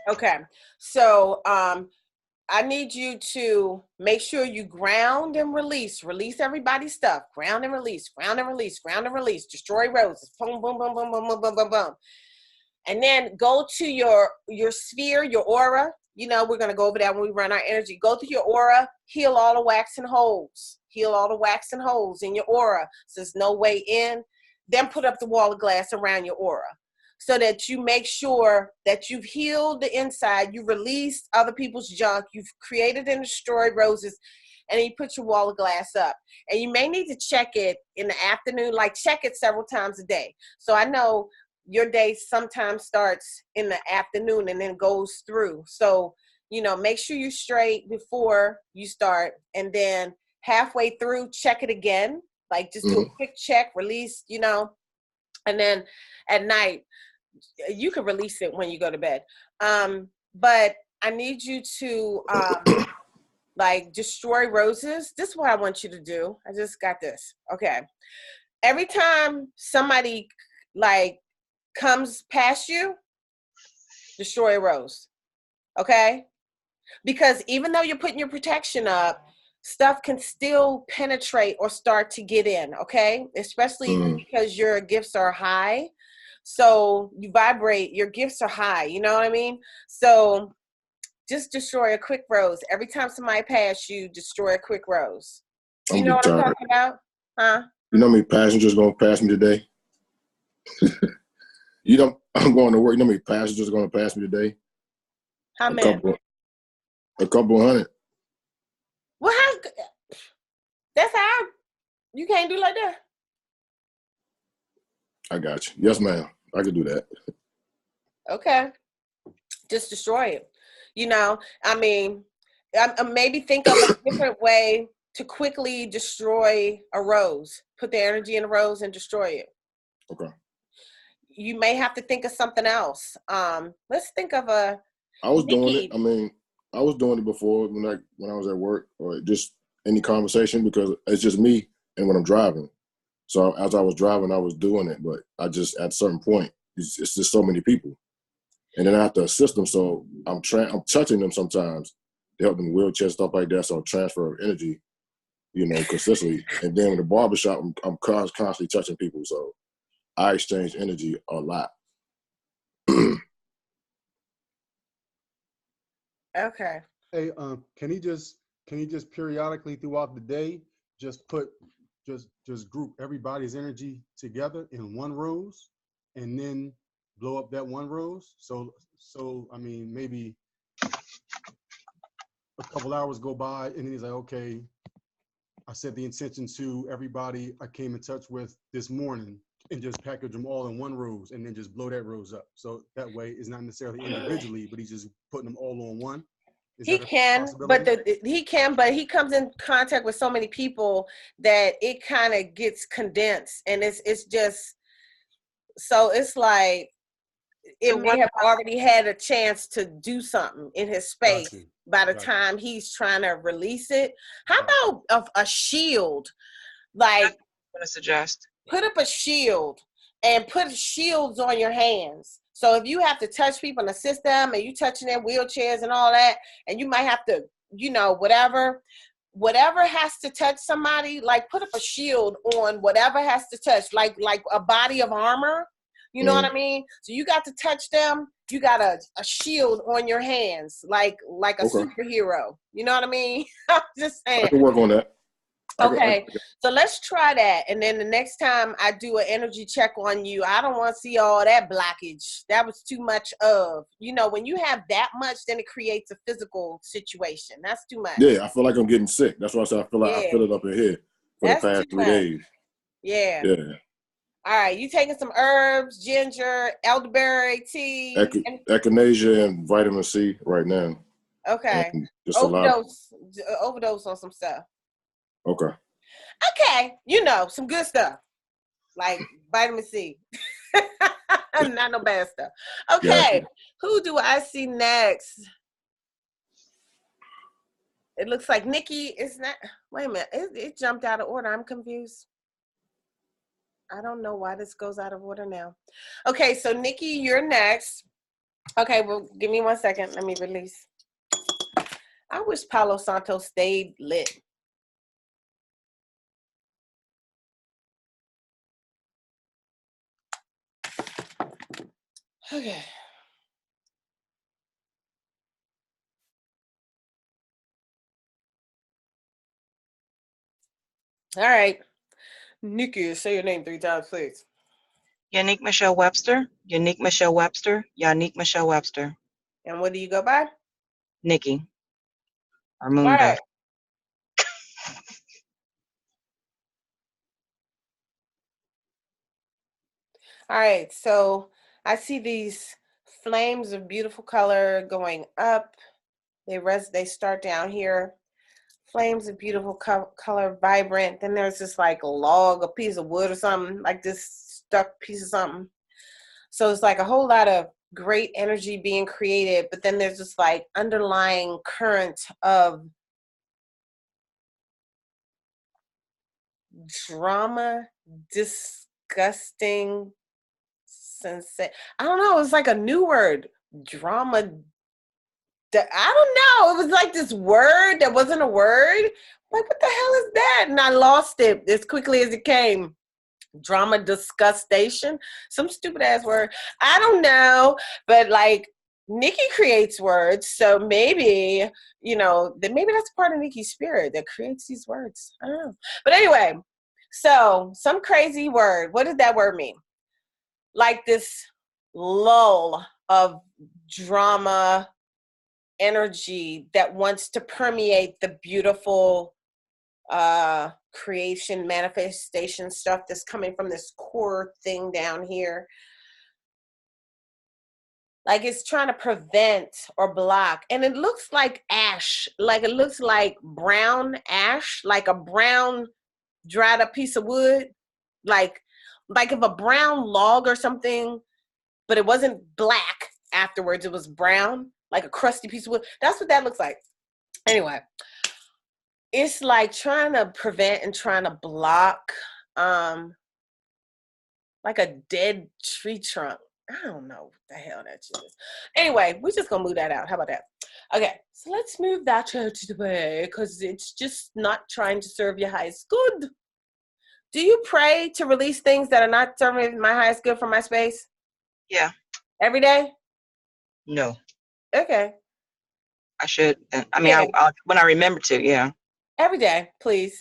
Okay, so I need you to make sure you ground and release. Release everybody's stuff. Ground and release. Ground and release. Ground and release. Destroy roses. Boom, boom, boom, boom, boom, boom, boom, boom, boom. And then go to your sphere, your aura. We're going to go over that when we run our energy. Go to your aura. Heal all the wax and holes. Heal all the wax and holes in your aura, so there's no way in. Then put up the wall of glass around your aura, so that you make sure that you've healed the inside, you released other people's junk, you've created and destroyed roses, and then you put your wall of glass up. And you may need to check it in the afternoon, like check it several times a day. So I know your day sometimes starts in the afternoon and then goes through. So make sure you're straight before you start, and then halfway through, check it again. Like just do a quick check, release, and then at night, you can release it when you go to bed. But I need you to like destroy roses. This is what I want you to do. I just got this. Okay. Every time somebody like comes past you, destroy a rose. Okay? Because even though you're putting your protection up, stuff can still penetrate or start to get in, okay? Especially because your gifts are high. So you vibrate, your gifts are high, you know what I mean? So just destroy a quick rose. Every time somebody passes you, destroy a quick rose. You know what I'm talking about? Huh? You know how many passengers going to pass me today? I'm going to work. You know how many passengers are going to pass me today? How many? A couple hundred. Well, that's how you can't do like that. I got you. Yes, ma'am. I can do that. Okay. Just destroy it. I mean, maybe think of a different way to quickly destroy a rose. Put the energy in a rose and destroy it. Okay. You may have to think of something else. Let's think of a. I was doing it. I mean, I was doing it before when I was at work or just any conversation, because it's just me and when I'm driving. So as I was driving, I was doing it, but I just at a certain point, it's just so many people, and then I have to assist them. So I'm touching them sometimes to help them wheelchair, stuff like that. So I transfer energy, consistently. And then with the barbershop, I'm constantly touching people. So I exchange energy a lot. Okay. Hey, can he just periodically throughout the day just group everybody's energy together in one rose and then blow up that one rose? So I mean, maybe a couple hours go by and then he's like, okay, I set the intention to everybody I came in touch with this morning, and just package them all in one rose and then just blow that rose up. So that way it's not necessarily individually, but he's just putting them all on one. He can, but he comes in contact with so many people that it kind of gets condensed, and it's just, so it's like it may have already had a chance to do something in his space by the time he's trying to release it. How about a shield? Like, I'm gonna suggest put up a shield and put shields on your hands. So if you have to touch people and assist them, and you touching their wheelchairs and all that, and you might have to, whatever has to touch somebody, like put up a shield on whatever has to touch, like a body of armor. You know what I mean? So you got to touch them. You got a shield on your hands, like a superhero. You know what I mean? I'm just saying. I can work on that. Okay, so let's try that. And then the next time I do an energy check on you, I don't want to see all that blockage. That was too much of, when you have that much, then it creates a physical situation. That's too much. Yeah, I feel like I'm getting sick. That's why I said I feel like I feel it up in here for the past 3 days. Yeah. All right, you taking some herbs, ginger, elderberry tea, echinacea, and vitamin C right now. Okay. Just overdose on some stuff. Okay, some good stuff like vitamin C. Not no bad stuff. Okay, who do I see next? It looks like Nikki is not. Wait a minute, it jumped out of order. I'm confused. I don't know why this goes out of order now. Okay, so Nikki, you're next. Okay, well, give me 1 second. Let me release. I wish Palo Santo stayed lit. Okay. All right. Nikki, say your name 3 times, please. Unique Michelle Webster, Unique Michelle Webster, Unique Michelle Webster. And what do you go by? Nikki. Our moon All dust. right. All right, so I see these flames of beautiful color going up They start down here. Flames of beautiful color, vibrant. Then there's this like log, a piece of wood or something, like this stuck piece of something. So it's like a whole lot of great energy being created, but then there's this like underlying current of drama, disgusting, I don't know, it's like a new word. Drama. I don't know. It was like this word that wasn't a word. Like, what the hell is that? And I lost it as quickly as it came. Drama disgustation. Some stupid ass word. I don't know. But like, Nikki creates words. So maybe, maybe that's part of Nikki's spirit that creates these words. I don't know. But anyway, so some crazy word. What did that word mean? Like this lull of drama energy that wants to permeate the beautiful creation, manifestation stuff that's coming from this core thing down here. Like it's trying to prevent or block. And it looks like ash. Like it looks like brown ash, like a brown dried up piece of wood. Like if a brown log or something, but it wasn't black afterwards, it was brown, like a crusty piece of wood. That's what that looks like. Anyway, it's like trying to prevent and trying to block like a dead tree trunk. I don't know what the hell that shit is. Anyway, we're just gonna move that out. How about that? Okay, so let's move that out of the way because it's just not trying to serve your highest good. Do you pray to release things that are not serving my highest good for my space? Yeah. Every day? No. Okay. I should. I mean, Yeah. I'll when I remember to, yeah. Every day, please.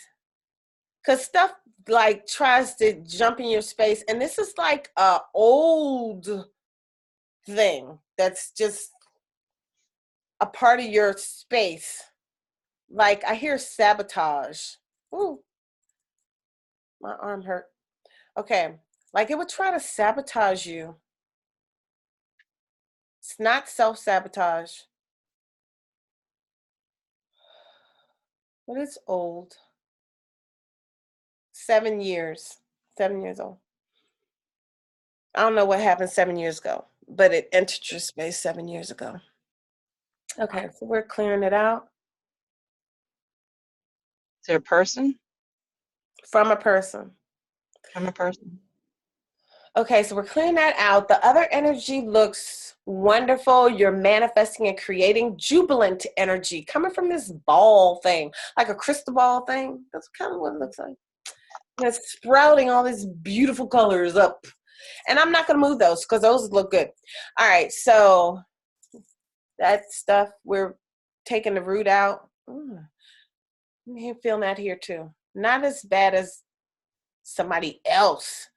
Because stuff like tries to jump in your space. And this is like a old thing that's just a part of your space. Like I hear sabotage. Ooh, my arm hurt. Okay. Like it would try to sabotage you. It's not self-sabotage. But it's old. 7 years. 7 years old. I don't know what happened 7 years ago, but it entered your space 7 years ago. Okay, so we're clearing it out. Is it a person? From a person. From a person. Okay, so we're clearing that out. The other energy looks wonderful. You're manifesting and creating jubilant energy coming from this ball thing, like a crystal ball thing. That's kind of what it looks like. And it's sprouting all these beautiful colors up. And I'm not going to move those because those look good. All right, so that stuff, we're taking the root out. I'm feeling that here too. Not as bad as somebody else,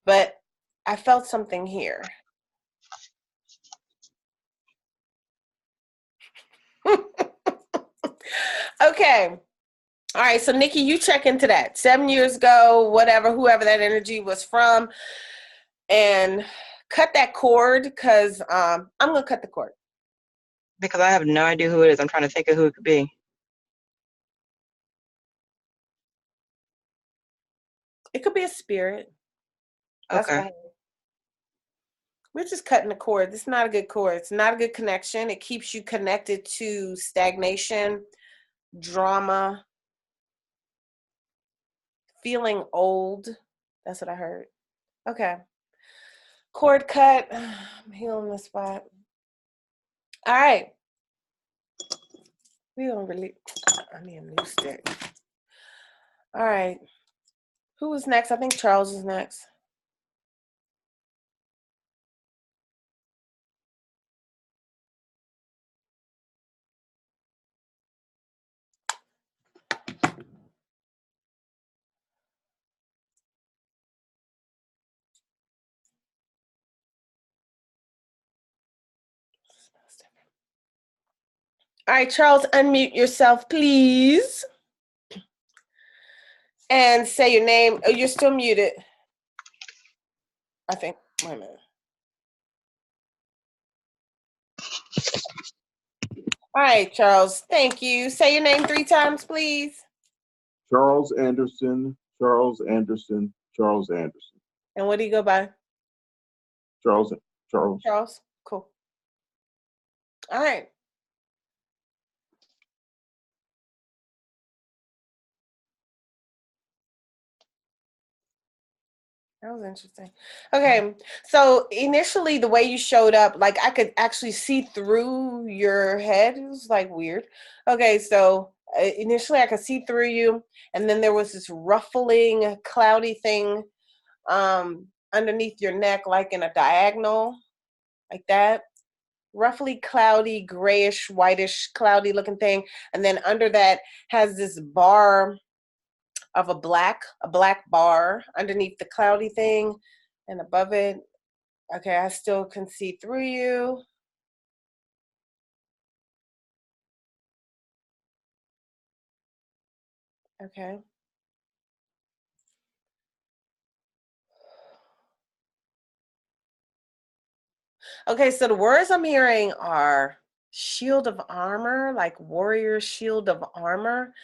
but I felt something here. Okay. All right. So Nikki, you check into that 7 years ago, whatever, whoever that energy was from, and cut that cord because I'm going to cut the cord. Because I have no idea who it is. I'm trying to think of who it could be. It could be a spirit. That's Okay. fine. We're just cutting the cord. This is not a good cord. It's not a good connection. It keeps you connected to stagnation, drama, feeling old. That's what I heard. Okay. Cord cut. I'm healing the spot. All right. We don't really. I need a new stick. All right. Who is next? I think Charles is next. All right, Charles, unmute yourself, please. And say your name. Oh, you're still muted. I think. Wait a minute. All right, Charles. Thank you. Say your name 3 times, please. Charles Anderson, Charles Anderson, Charles Anderson. And what do you go by? Charles, Charles. Charles. Cool. All right. That was interesting. Okay, so initially the way you showed up, like I could actually see through your head. It was like weird. Okay, so initially I could see through you, and then there was this ruffling, cloudy thing underneath your neck, like in a diagonal, like that. Roughly cloudy, grayish, whitish, cloudy looking thing, and then under that has this bar of a black bar underneath the cloudy thing, and above it, okay, I still can see through you. Okay. Okay, so the words I'm hearing are shield of armor, like warrior shield of armor,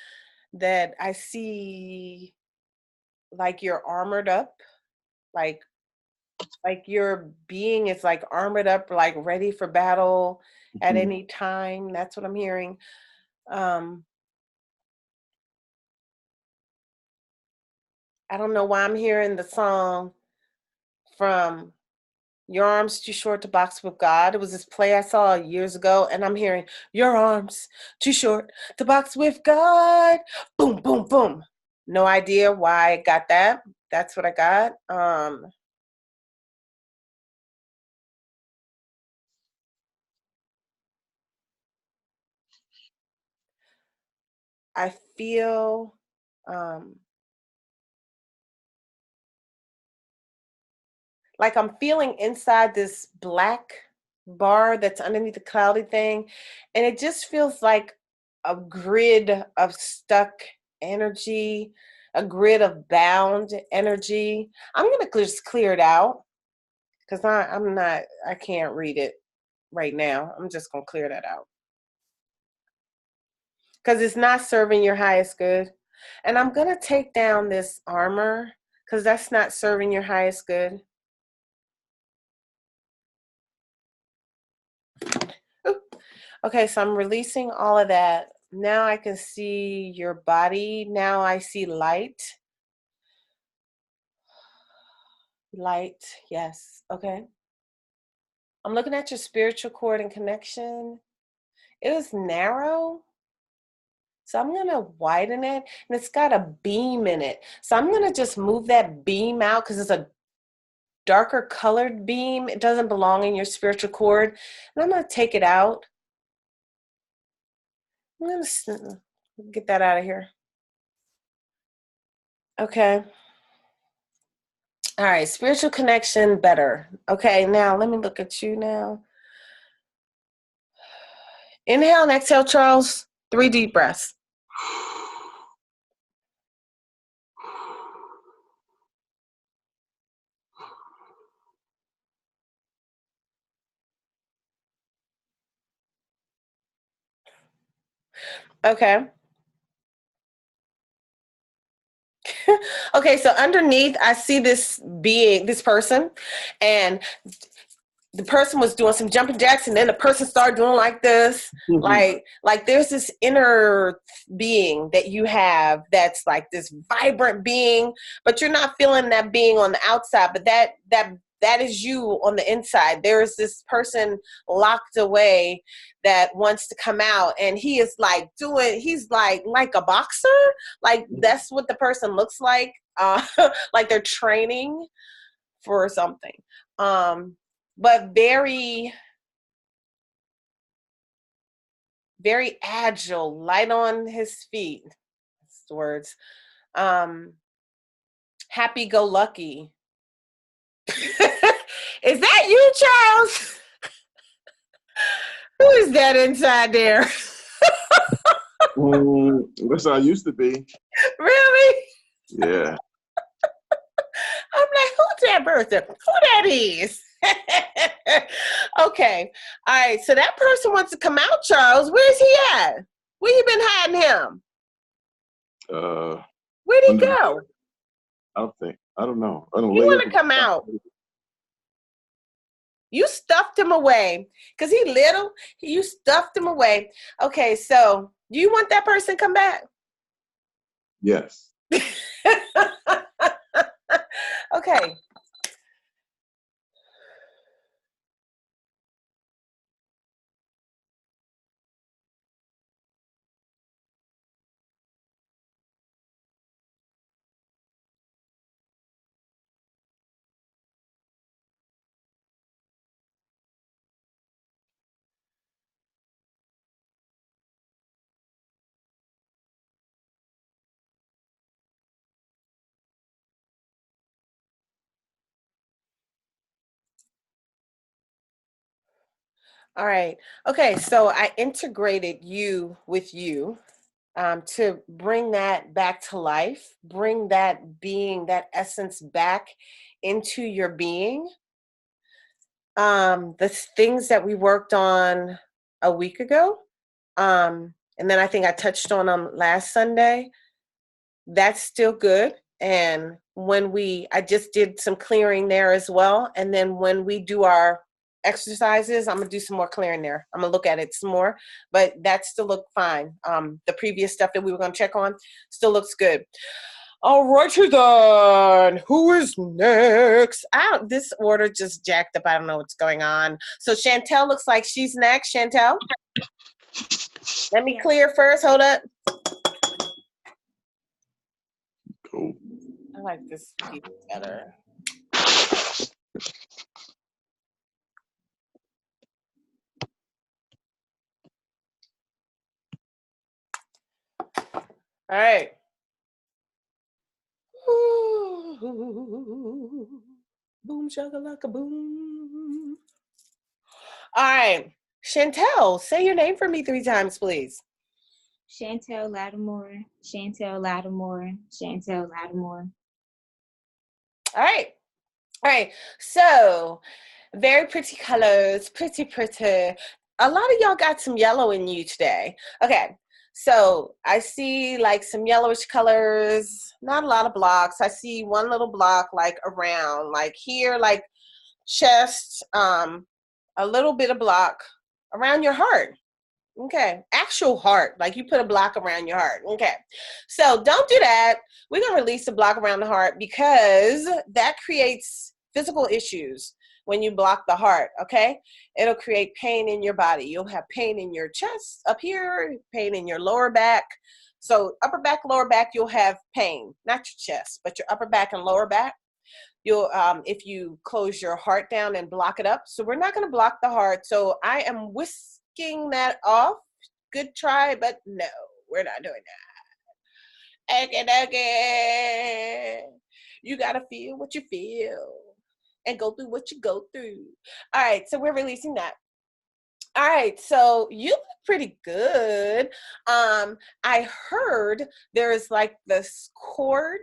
that I see like you're armored up, like your being is like armored up, like ready for battle at any time. That's what I'm hearing. I don't know why I'm hearing the song from Your Arms Too Short to Box with God. It was this play I saw years ago, and I'm hearing Your Arms Too Short to Box with God. Boom, boom, boom. No idea why I got that. That's what I got. I feel like I'm feeling inside this black bar that's underneath the cloudy thing, and it just feels like a grid of stuck energy, a grid of bound energy. I'm gonna just clear it out because I can't read it right now. I'm just gonna clear that out because it's not serving your highest good. And I'm gonna take down this armor because that's not serving your highest good. Okay, so I'm releasing all of that. Now I can see your body. Now I see light. Light, yes. Okay. I'm looking at your spiritual cord and connection. It is narrow. So I'm going to widen it, and it's got a beam in it. So I'm going to just move that beam out because it's a darker colored beam. It doesn't belong in your spiritual cord. And I'm going to take it out. I'm going to get that out of here. Okay. All right, spiritual connection better. Okay, now let me look at you now. Inhale and exhale, Charles. 3 deep breaths. Okay. Okay, so underneath, I see this being, this person, and the person was doing some jumping jacks, and then the person started doing like this. Like there's this inner being that you have that's like this vibrant being, but you're not feeling that being on the outside, but that is you on the inside. There is this person locked away that wants to come out, and he is like he's like a boxer. Like that's what the person looks like. Like they're training for something. But very, very agile, light on his feet. That's the words. Happy-go-lucky. Is that you, Charles? Who is that inside there? That's how I used to be. Really? Yeah. I'm like, who's that person? Who that is? Okay. All right. So that person wants to come out, Charles. Where's he at? Where you been hiding him? Where'd he go? I don't know. I don't You lay want up. to come out? You stuffed him away because he little. You stuffed him away. Okay. So do you want that person to come back? Yes. Okay. All right. Okay. So I integrated you with you to bring that back to life, bring that being, that essence back into your being. The things that we worked on a week ago, and then I think I touched on them last Sunday. That's still good. And I just did some clearing there as well. And then when we do our exercises, I'm gonna do some more clearing there. I'm gonna look at it some more, but that still looked fine. The previous stuff that we were gonna check on still looks good. All righty then. Who is next? This order just jacked up. I don't know what's going on. So Chantel looks like she's next. Chantel, let me clear first. Hold up. Cool. I like this piece better. All right. Ooh, boom shakalaka boom. All right. Chantel, say your name for me 3 times, please. Chantel Lattimore, Chantel Lattimore, Chantel Lattimore. All right. All right. So, very pretty colors, pretty, pretty. A lot of y'all got some yellow in you today. Okay. So I see like some yellowish colors, not a lot of blocks. I see one little block like around, like here, like chest, a little bit of block around your heart. Okay. Actual heart. Like you put a block around your heart. Okay. So don't do that. We're going to release the block around the heart because that creates physical issues when you block the heart. Okay. It'll create pain in your body. You'll have pain in your chest up here, pain in your lower back. So upper back, lower back, you'll have pain, not your chest, but your upper back and lower back. You'll, if you close your heart down and block it up. So we're not going to block the heart. So I am whisking that off. Good try, but no, we're not doing that. Okay. You got to feel what you feel and go through what you go through. All right. So we're releasing that. All right, so you look pretty good. I heard there is like this cord,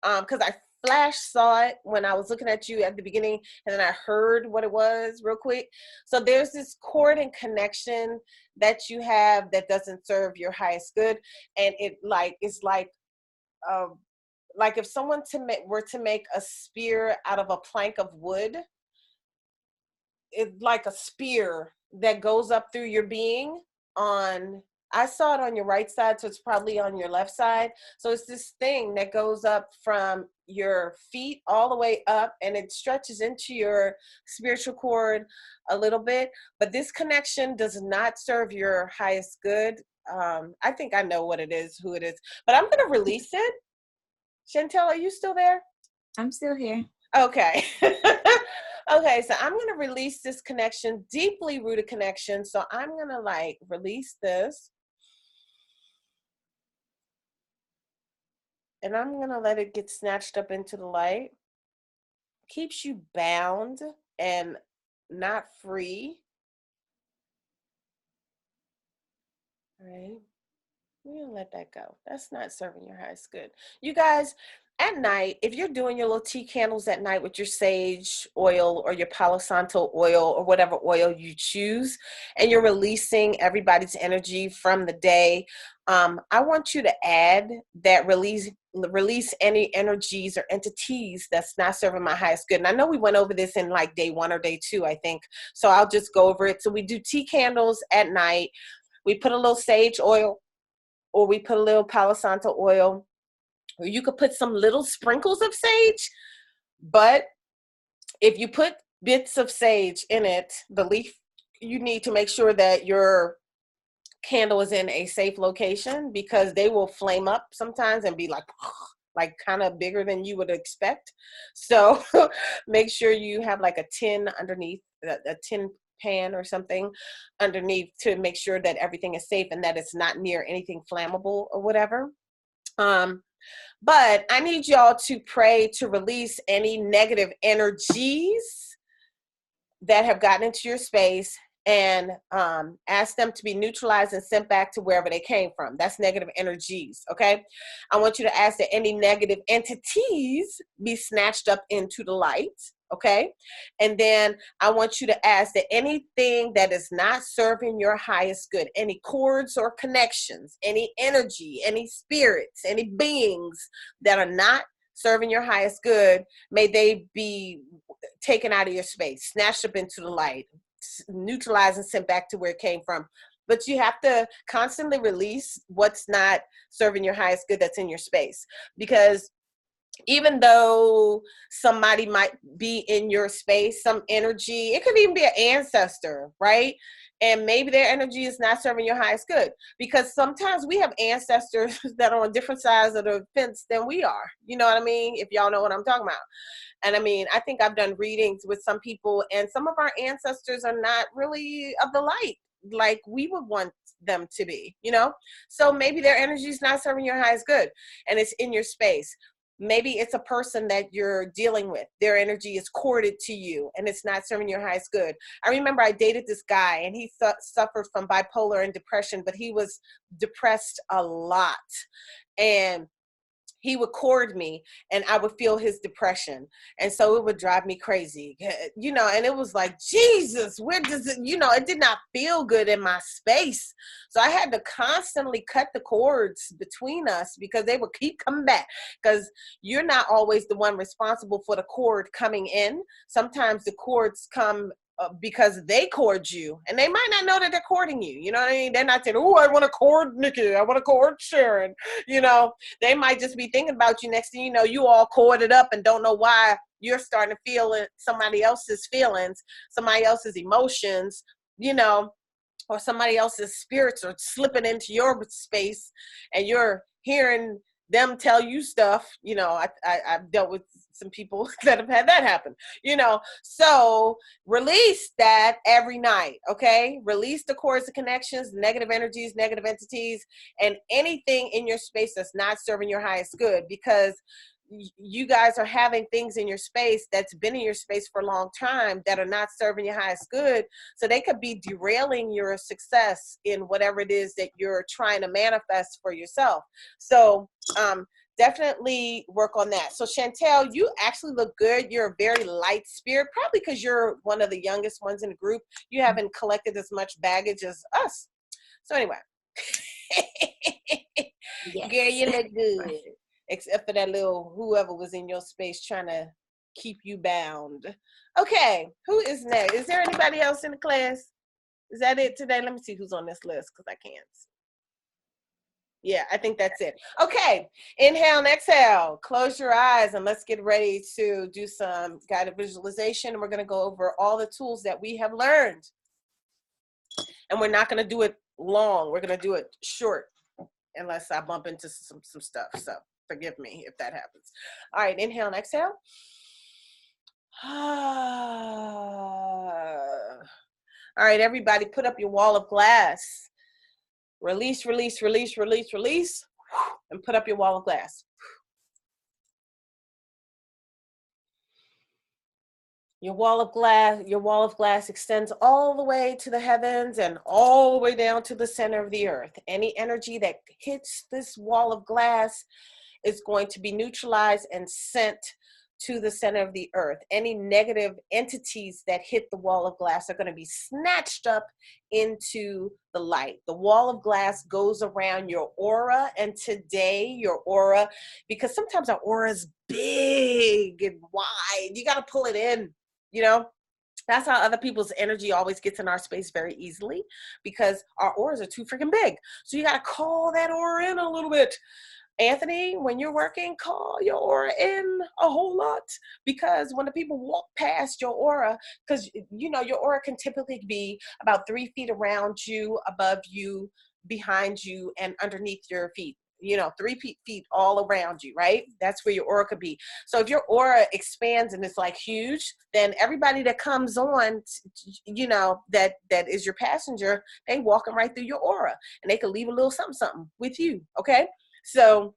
because I flash saw it when I was looking at you at the beginning, and then I heard what it was real quick. So there's this cord and connection that you have that doesn't serve your highest good, and it like it's like if someone were to make a spear out of a plank of wood, it's like a spear that goes up through your being on, I saw it on your right side, so it's probably on your left side. So it's this thing that goes up from your feet all the way up, and it stretches into your spiritual cord a little bit. But this connection does not serve your highest good. I think I know what it is, who it is, but I'm going to release it. Chantel, are you still there? I'm still here. Okay. Okay, so I'm going to release this connection, deeply rooted connection. So I'm going to like release this. And I'm going to let it get snatched up into the light. Keeps you bound and not free. All right. We're going to let that go. That's not serving your highest good. You guys, at night, if you're doing your little tea candles at night with your sage oil or your Palo Santo oil or whatever oil you choose, and you're releasing everybody's energy from the day, I want you to add that release any energies or entities that's not serving my highest good. And I know we went over this in like day 1 or day 2, I think. So I'll just go over it. So we do tea candles at night. We put a little sage oil, or we put a little Palo Santo oil, or you could put some little sprinkles of sage. But if you put bits of sage in it, the leaf, you need to make sure that your candle is in a safe location, because they will flame up sometimes and be like kind of bigger than you would expect. So make sure you have like a tin underneath, a tin pan or something underneath, to make sure that everything is safe and that it's not near anything flammable or whatever. But I need y'all to pray to release any negative energies that have gotten into your space, and ask them to be neutralized and sent back to wherever they came from. That's negative energies, okay? I want you to ask that any negative entities be snatched up into the light, okay? And then I want you to ask that anything that is not serving your highest good, any cords or connections, any energy, any spirits, any beings that are not serving your highest good, may they be taken out of your space, snatched up into the light, neutralized and sent back to where it came from. But you have to constantly release what's not serving your highest good that's in your space, because even though somebody might be in your space, some energy, it could even be an ancestor, right? And maybe their energy is not serving your highest good, because sometimes we have ancestors that are on different sides of the fence than we are. You know what I mean? If y'all know what I'm talking about. And I mean, I think I've done readings with some people, and some of our ancestors are not really of the light like we would want them to be, you know? So maybe their energy is not serving your highest good, and it's in your space. Maybe it's a person that you're dealing with. Their energy is corded to you, and it's not serving your highest good. I remember I dated this guy, and he suffered from bipolar and depression, but he was depressed a lot. And he would cord me, and I would feel his depression. And so it would drive me crazy, you know, and it was like, Jesus, where does it, you know, it did not feel good in my space. So I had to constantly cut the cords between us, because they would keep coming back, because you're not always the one responsible for the cord coming in. Sometimes the cords come because they cord you, and they might not know that they're courting you. You know what I mean? They're not saying, "Oh, I want to cord Nikki. I want to cord Sharon." You know, they might just be thinking about you. Next thing you know, you all corded up and don't know why you're starting to feel somebody else's feelings, somebody else's emotions, you know, or somebody else's spirits are slipping into your space, and you're hearing them tell you stuff. You know, I've dealt with some people that have had that happen, you know. So release that every night, okay? Release the cords of connections, negative energies, negative entities, and anything in your space that's not serving your highest good, because you guys are having things in your space that's been in your space for a long time that are not serving your highest good. So they could be derailing your success in whatever it is that you're trying to manifest for yourself. So definitely work on that. So Chantel, you actually look good. You're a very light spirit, probably because you're one of the youngest ones in the group. You haven't collected as much baggage as us. So anyway, Yes. girl, you look good. Except for that little whoever was in your space trying to keep you bound. Okay, who is next? Is there anybody else in the class? Is that it today? Let me see who's on this list, because I can't. Yeah, I think that's it. Okay, inhale and exhale. Close your eyes, and let's get ready to do some guided visualization. We're going to go over all the tools that we have learned. And we're not going to do it long. We're going to do it short, unless I bump into some stuff. So forgive me if that happens. All right, inhale and exhale. All right, everybody, put up your wall of glass. Release, release, release, release, release, and put up your wall of glass. Your wall of glass extends all the way to the heavens and all the way down to the center of the earth. Any energy that hits this wall of glass is going to be neutralized and sent to the center of the earth. Any negative entities that hit the wall of glass are going to be snatched up into the light. The wall of glass goes around your aura, and today your aura, because sometimes our aura is big and wide, you got to pull it in, you know. That's how other people's energy always gets in our space very easily, because our auras are too freaking big. So you got to call that aura in a little bit. Anthony, when you're working, call your aura in a whole lot, because when the people walk past your aura, because you know your aura can typically be about 3 feet around you, above you, behind you, and underneath your feet. You know, 3 feet all around you, right? That's where your aura could be. So if your aura expands and it's like huge, then everybody that comes on, you know, that is your passenger, they walking right through your aura, and they could leave a little something with you. Okay. So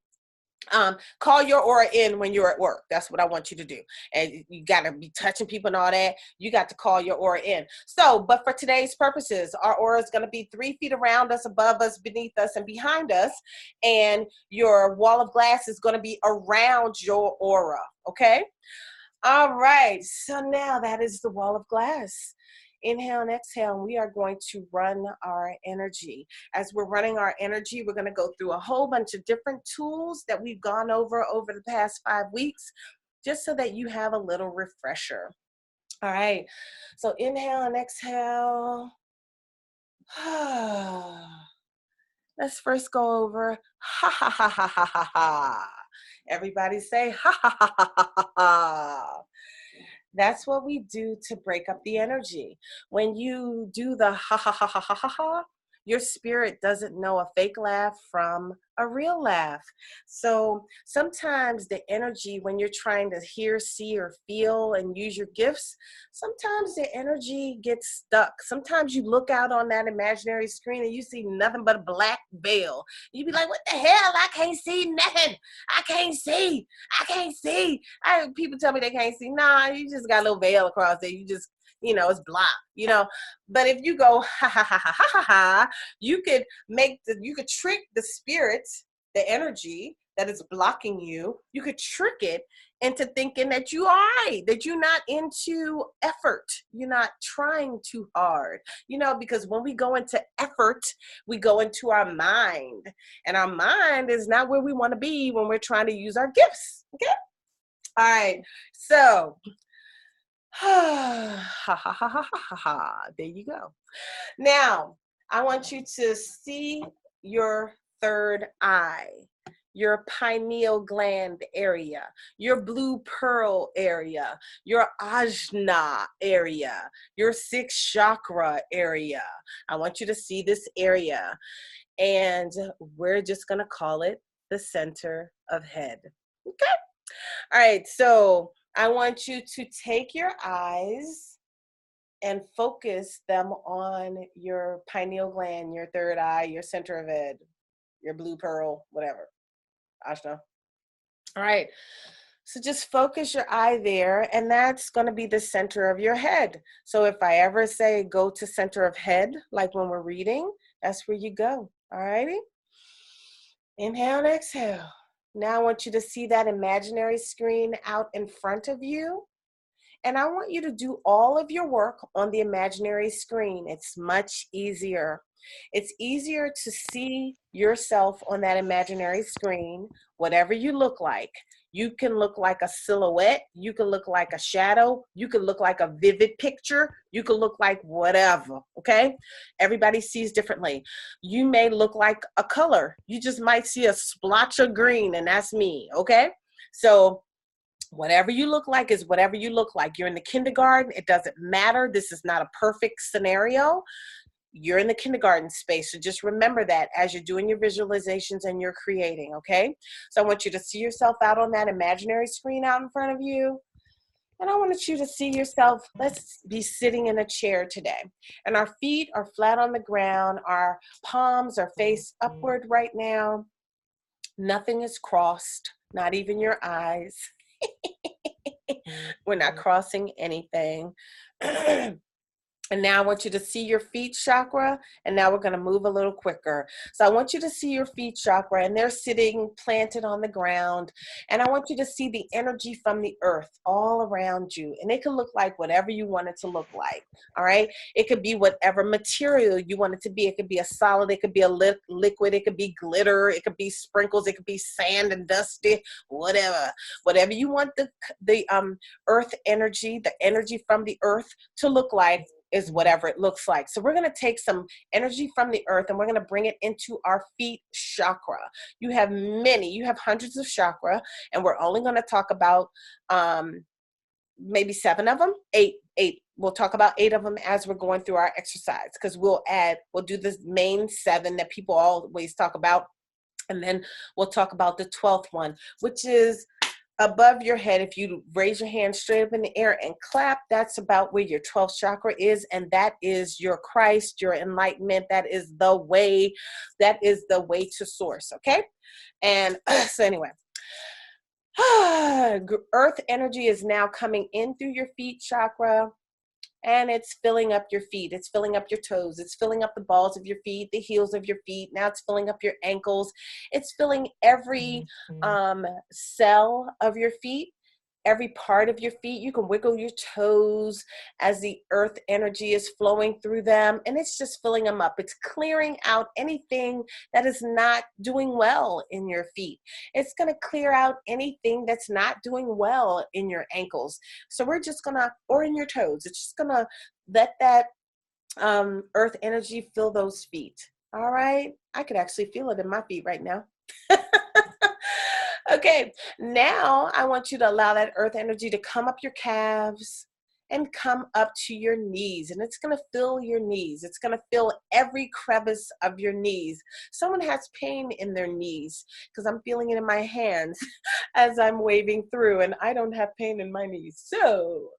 call your aura in when you're at work. That's what I want you to do. And you got to be touching people and all that. You got to call your aura in. So, but for today's purposes, our aura is going to be 3 feet around us, above us, beneath us, and behind us. And your wall of glass is going to be around your aura. Okay. All right. So now that is the wall of glass. Inhale and exhale, and we are going to run our energy. As we're running our energy, we're going to go through a whole bunch of different tools that we've gone over the past 5 weeks, just so that you have a little refresher. All right, so inhale and exhale. Let's first go over ha ha ha ha ha ha ha. Everybody say ha ha ha ha ha ha ha. That's what we do to break up the energy. When you do the ha ha ha ha ha ha ha, your spirit doesn't know a fake laugh from a real laugh. So sometimes the energy, when you're trying to hear, see, or feel and use your gifts, sometimes the energy gets stuck. Sometimes you look out on that imaginary screen and you see nothing but a black veil. You be like, what the hell? I can't see nothing. I can't see. I can't see. People tell me they can't see. Nah, you just got a little veil across there. You just, you know, it's blocked, you know. But if you go ha ha ha ha ha ha ha, you could trick the spirit, the energy that is blocking you. You could trick it into thinking that you are right, that you're not into effort, you're not trying too hard, you know, because when we go into effort, we go into our mind, and our mind is not where we want to be when we're trying to use our gifts. Okay. All right. So ha ha ha ha ha ha ha. There you go. Now, I want you to see your third eye, your pineal gland area, your blue pearl area, your ajna area, your sixth chakra area. I want you to see this area, and we're just going to call it the center of head. Okay. All right. So I want you to take your eyes and focus them on your pineal gland, your third eye, your center of head, your blue pearl, whatever. Ashna. All right. So just focus your eye there, and that's going to be the center of your head. So if I ever say go to center of head, like when we're reading, that's where you go. All righty. Inhale and exhale. Now I want you to see that imaginary screen out in front of you. And I want you to do all of your work on the imaginary screen. It's much easier. It's easier to see yourself on that imaginary screen, whatever you look like. You can look like a silhouette. You can look like a shadow. You can look like a vivid picture. You can look like whatever, okay? Everybody sees differently. You may look like a color. You just might see a splotch of green, and that's me, okay? So whatever you look like is whatever you look like. You're in the kindergarten. It doesn't matter. This is not a perfect scenario. You're in the kindergarten space. So just remember that as you're doing your visualizations and you're creating, okay? So I want you to see yourself out on that imaginary screen out in front of you. And I want you to see yourself, let's be sitting in a chair today. And our feet are flat on the ground. Our palms are faced upward right now. Nothing is crossed, not even your eyes. We're not crossing anything. And And now I want you to see your feet chakra, and now we're going to move a little quicker. So I want you to see your feet chakra, and they're sitting planted on the ground. And I want you to see the energy from the earth all around you. And it can look like whatever you want it to look like, all right? It could be whatever material you want it to be. It could be a solid, it could be a liquid, it could be glitter, it could be sprinkles, it could be sand and dusty, whatever. Whatever you want the earth energy, the energy from the earth to look like, is whatever it looks like. So we're going to take some energy from the earth and we're going to bring it into our feet chakra. You have hundreds of chakra, and we're only going to talk about maybe 7 of them, eight. We'll talk about 8 of them as we're going through our exercise, because we'll do the main 7 that people always talk about. And then we'll talk about the 12th one, which is above your head. If you raise your hand straight up in the air and clap, that's about where your 12th chakra is, and that is your Christ, your enlightenment. That is the way to source, okay? And so anyway, earth energy is now coming in through your feet chakra, and it's filling up your feet. It's filling up your toes. It's filling up the balls of your feet, the heels of your feet. Now it's filling up your ankles. It's filling every cell of your feet, every part of your feet. You can wiggle your toes as the earth energy is flowing through them, and it's just filling them up. It's clearing out anything that is not doing well in your feet. It's going to clear out anything that's not doing well in your ankles. So we're just going to, or in your toes, it's just going to let that earth energy fill those feet. All right. I could actually feel it in my feet right now. Okay, now I want you to allow that earth energy to come up your calves and come up to your knees, and it's going to fill your knees. It's going to fill every crevice of your knees. Someone has pain in their knees, because I'm feeling it in my hands as I'm waving through, and I don't have pain in my knees, so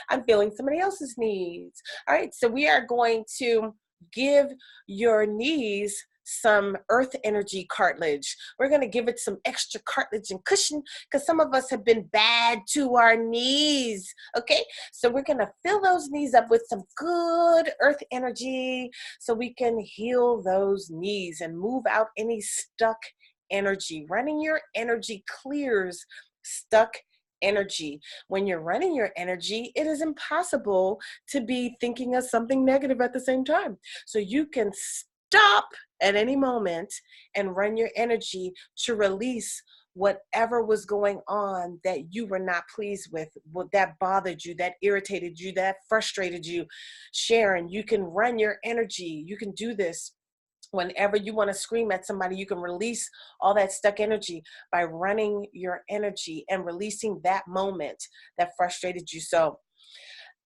I'm feeling somebody else's knees. All right, so we are going to give your knees some earth energy cartilage. We're going to give it some extra cartilage and cushion, because some of us have been bad to our knees. Okay, so we're going to fill those knees up with some good earth energy so we can heal those knees and move out any stuck energy. Running your energy clears stuck energy. When you're running your energy, it is impossible to be thinking of something negative at the same time. So you can stop at any moment and run your energy to release whatever was going on that you were not pleased with, that bothered you, that irritated you, that frustrated you. Sharon, you can run your energy. You can do this whenever you want to scream at somebody. You can release all that stuck energy by running your energy and releasing that moment that frustrated you. So,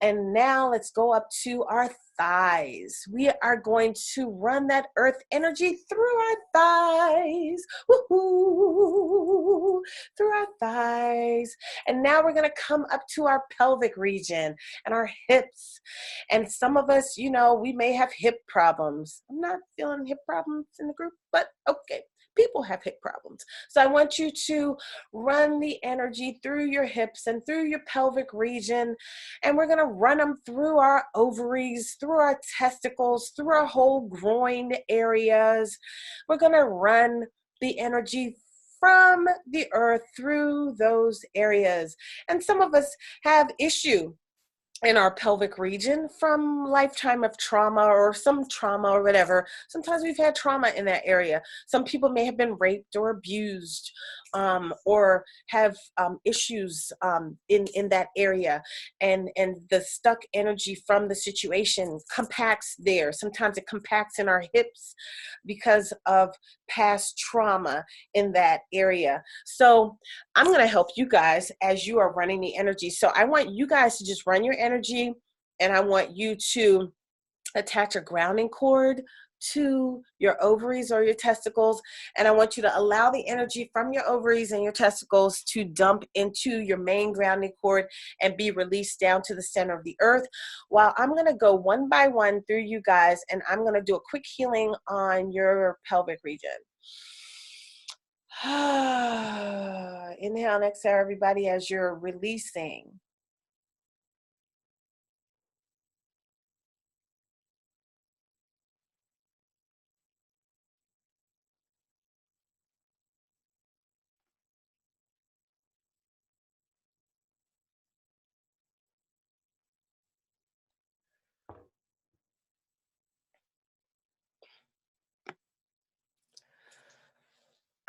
and now let's go up to our thighs. We are going to run that earth energy through our thighs. Woo-hoo, through our thighs. And now we're going to come up to our pelvic region and our hips. And some of us, we may have hip problems. I'm not feeling hip problems in the group, but okay. People have hip problems. So I want you to run the energy through your hips and through your pelvic region. And we're going to run them through our ovaries, through our testicles, through our whole groin areas. We're going to run the energy from the earth through those areas. And some of us have issue in our pelvic region from lifetime of trauma or some trauma or whatever. Sometimes we've had trauma in that area. Some people may have been raped or abused or have issues in that area. And the stuck energy from the situation compacts there. Sometimes it compacts in our hips because of past trauma in that area. So I'm going to help you guys as you are running the energy. So I want you guys to just run your energy, and I want you to attach a grounding cord to your ovaries or your testicles, and I want you to allow the energy from your ovaries and your testicles to dump into your main grounding cord and be released down to the center of the earth, while I'm going to go one by one through you guys, and I'm going to do a quick healing on your pelvic region. Inhale and exhale, everybody, as you're releasing.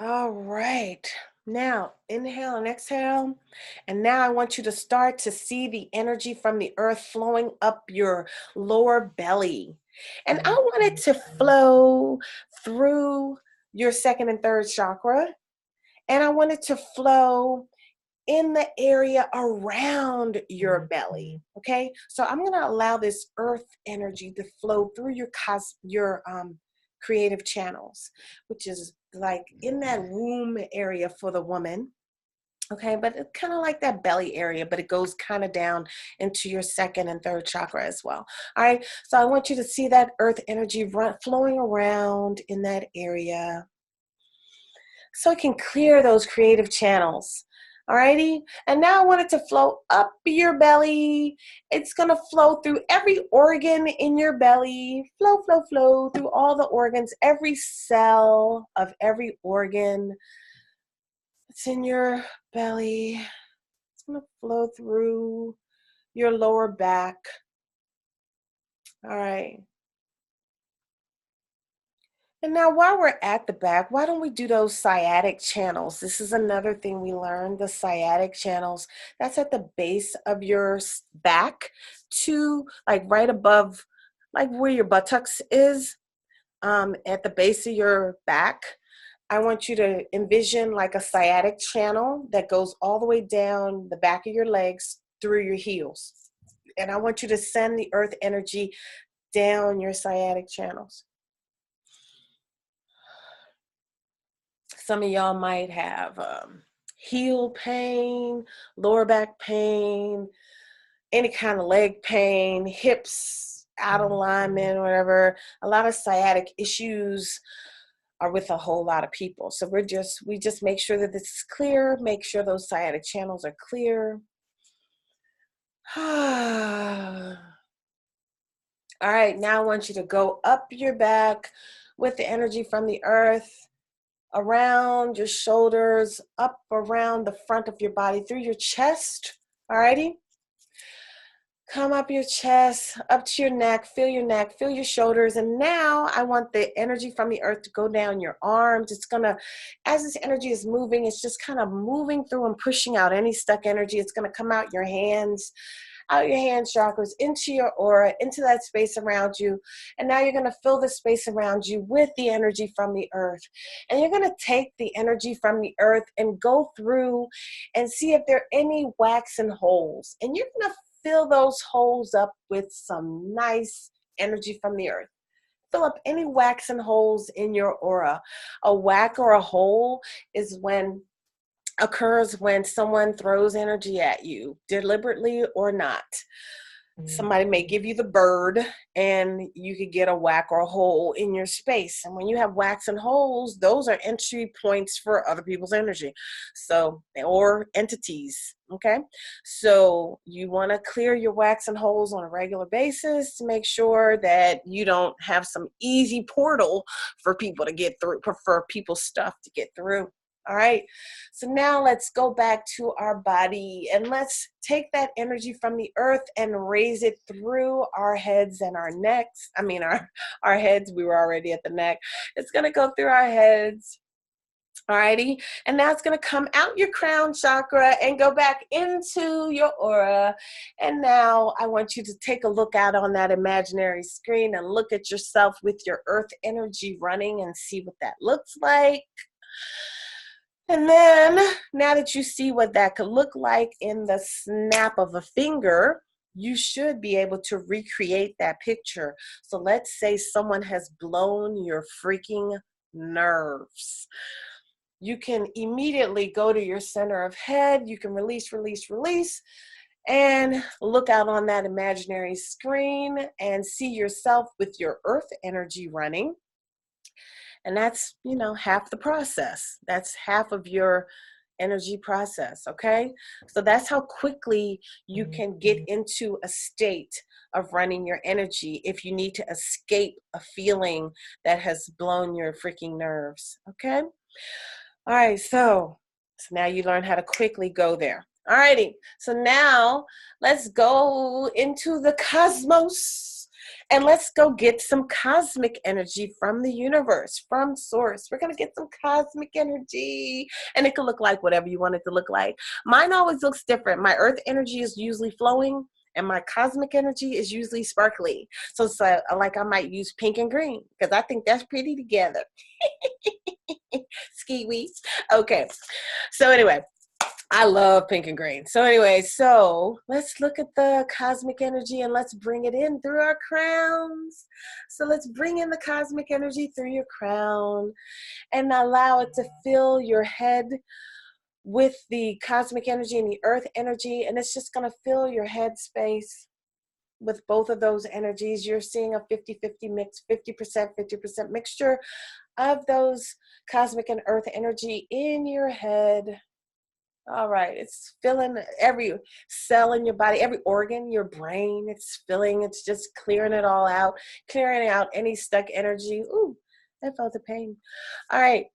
All right. Now, inhale and exhale. And now I want you to start to see the energy from the earth flowing up your lower belly. And I want it to flow through your second and third chakra. And I want it to flow in the area around your belly. Okay. So I'm going to allow this earth energy to flow through your creative channels, which is like in that womb area for the woman. Okay, but it's kind of like that belly area, but it goes kind of down into your second and third chakra as well. All right, so I want you to see that earth energy flowing around in that area so it can clear those creative channels. All righty, and now I want it to flow up your belly. It's gonna flow through every organ in your belly. Flow, flow, flow through all the organs, every cell of every organ. It's in your belly. It's gonna flow through your lower back. All right. And now while we're at the back, why don't we do those sciatic channels? This is another thing we learned, the sciatic channels. That's at the base of your back to like right above, like where your buttocks is, at the base of your back. I want you to envision like a sciatic channel that goes all the way down the back of your legs through your heels. And I want you to send the earth energy down your sciatic channels. Some of y'all might have heel pain, lower back pain, any kind of leg pain, hips out of alignment, whatever. A lot of sciatic issues are with a whole lot of people. So we just make sure that this is clear, make sure those sciatic channels are clear. All right, now I want you to go up your back with the energy from the earth, around your shoulders, up around the front of your body, through your chest. All righty? Come up your chest, up to your neck, feel your shoulders. And now I want the energy from the earth to go down your arms. It's gonna, as this energy is moving, it's just kind of moving through and pushing out any stuck energy. It's gonna come out your hands, out your hand chakras, into your aura, into that space around you. And now you're going to fill the space around you with the energy from the earth. And you're going to take the energy from the earth and go through and see if there are any waxen holes. And you're going to fill those holes up with some nice energy from the earth. Fill up any waxen holes in your aura. A whack or a hole occurs when someone throws energy at you, deliberately or not. Somebody may give you the bird and you could get a whack or a hole in your space. And when you have whacks and holes, those are entry points for other people's energy. So, or entities, okay? So you want to clear your whacks and holes on a regular basis to make sure that you don't have some easy portal for people to get through, for people's stuff to get through. All right, so now let's go back to our body and let's take that energy from the earth and raise it through our heads and our necks. I mean, our heads, we were already at the neck. It's gonna go through our heads. All righty, and now it's gonna come out your crown chakra and go back into your aura. And now I want you to take a look out on that imaginary screen and look at yourself with your earth energy running and see what that looks like. And then, now that you see what that could look like in the snap of a finger, you should be able to recreate that picture. So let's say someone has blown your freaking nerves. You can immediately go to your center of head. You can release, release, release, and look out on that imaginary screen and see yourself with your earth energy running. And that's, half the process. That's half of your energy process, okay? So that's how quickly you can get into a state of running your energy if you need to escape a feeling that has blown your freaking nerves, okay? All right, so now you learn how to quickly go there. All righty, so now let's go into the cosmos And let's go get some cosmic energy from the universe, from source. We're going to get some cosmic energy. And it could look like whatever you want it to look like. Mine always looks different. My earth energy is usually flowing, and my cosmic energy is usually sparkly. So like I might use pink and green because I think that's pretty together. Ski-wee. Okay. So anyway, I love pink and green. So anyway, so let's look at the cosmic energy and let's bring it in through our crowns. So let's bring in the cosmic energy through your crown and allow it to fill your head with the cosmic energy and the earth energy. And it's just going to fill your head space with both of those energies. You're seeing a 50-50 mix, 50% mixture of those cosmic and earth energy in your head. All right, it's filling every cell in your body, every organ, your brain, it's filling, it's just clearing it all out, clearing out any stuck energy. Ooh, I felt the pain. All right,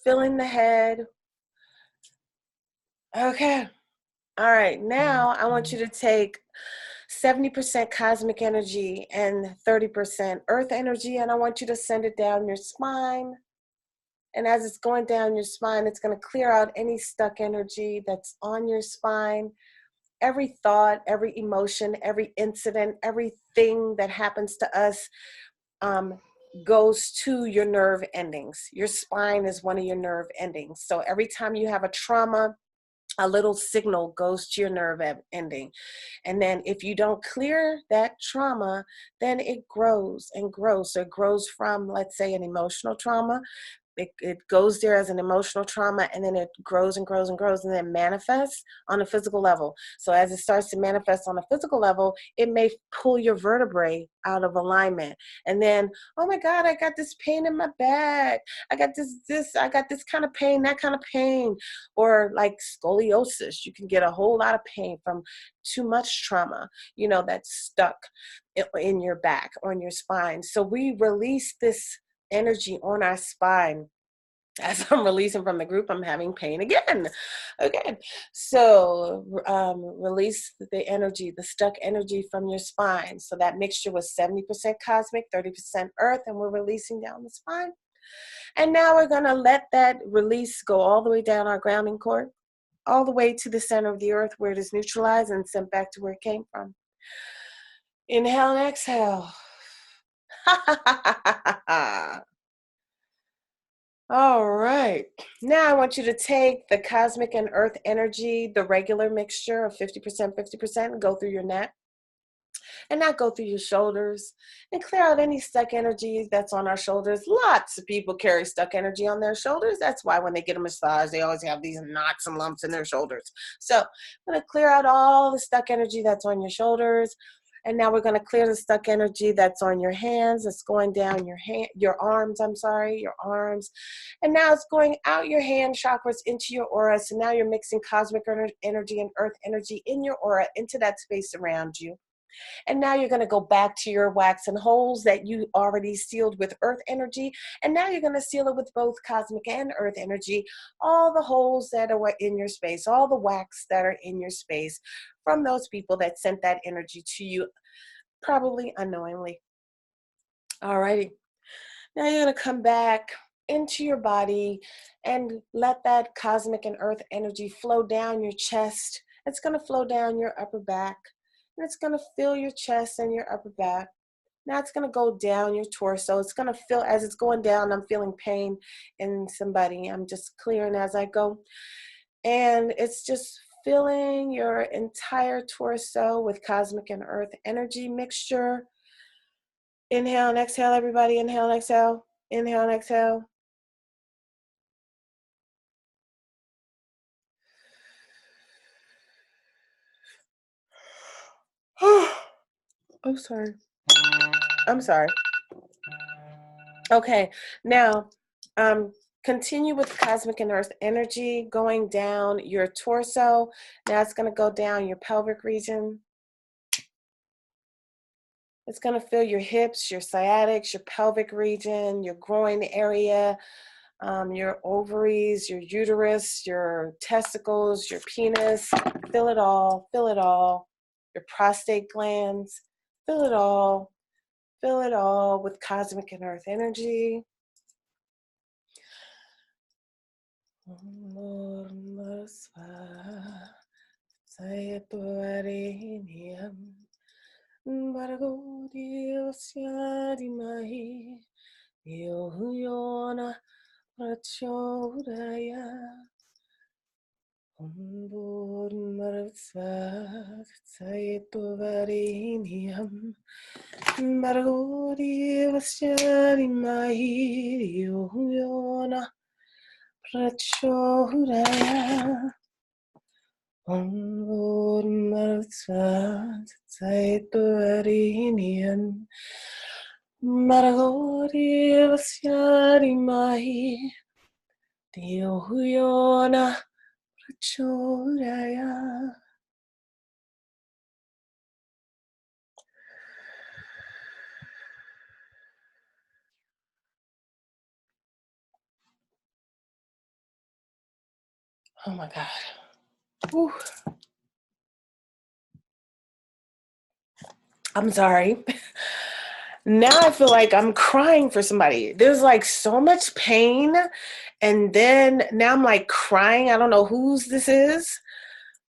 filling the head. Okay, all right, now I want you to take 70% cosmic energy and 30% earth energy, and I want you to send it down your spine. And as it's going down your spine, it's going to clear out any stuck energy that's on your spine. Every thought, every emotion, every incident, everything that happens to us goes to your nerve endings. Your spine is one of your nerve endings. So every time you have a trauma, a little signal goes to your nerve ending. And then if you don't clear that trauma, then it grows and grows. So it grows from, let's say, an emotional trauma. It goes there as an emotional trauma, and then it grows and grows and grows, and then manifests on a physical level. So as it starts to manifest on a physical level, it may pull your vertebrae out of alignment. And then, oh my God, I got this pain in my back. I got I got this kind of pain, that kind of pain. Or like scoliosis, you can get a whole lot of pain from too much trauma, that's stuck in your back or in your spine. So we release this energy on our spine. As I'm releasing from the group, I'm having pain again. Okay, so release the energy, the stuck energy from your spine. So that mixture was 70% cosmic, 30% earth, and we're releasing down the spine. And now we're going to let that release go all the way down our grounding cord, all the way to the center of the earth where it is neutralized and sent back to where it came from. Inhale and exhale. All right. Now I want you to take the cosmic and earth energy, the regular mixture of 50%, 50%, and go through your neck. And now go through your shoulders and clear out any stuck energy that's on our shoulders. Lots of people carry stuck energy on their shoulders. That's why when they get a massage, they always have these knots and lumps in their shoulders. So I'm going to clear out all the stuck energy that's on your shoulders. And now we're going to clear the stuck energy that's on your hands. It's going down your arms. And now it's going out your hand chakras into your aura. So now you're mixing cosmic energy and earth energy in your aura into that space around you. And now you're going to go back to your wax and holes that you already sealed with earth energy. And now you're going to seal it with both cosmic and earth energy, all the holes that are in your space, all the wax that are in your space from those people that sent that energy to you, probably unknowingly. All righty. Now you're going to come back into your body and let that cosmic and earth energy flow down your chest. It's going to flow down your upper back. And it's going to fill your chest and your upper back. Now it's going to go down your torso. It's going to feel, as it's going down, I'm feeling pain in somebody. I'm just clearing as I go. And it's just filling your entire torso with cosmic and earth energy mixture. Inhale and exhale, everybody. Inhale and exhale. Inhale and exhale. Oh, sorry. I'm sorry. Okay, now continue with cosmic and earth energy going down your torso. Now it's going to go down your pelvic region. It's going to fill your hips, your sciatics, your pelvic region, your groin area, your ovaries, your uterus, your testicles, your penis. Fill it all, fill it all. your prostate glands. Fill it all. Fill it all with cosmic and earth energy. Oh my God. Whew. I'm sorry. Now I feel like I'm crying for somebody. There's like so much pain. And then now I'm like crying. I don't know whose this is.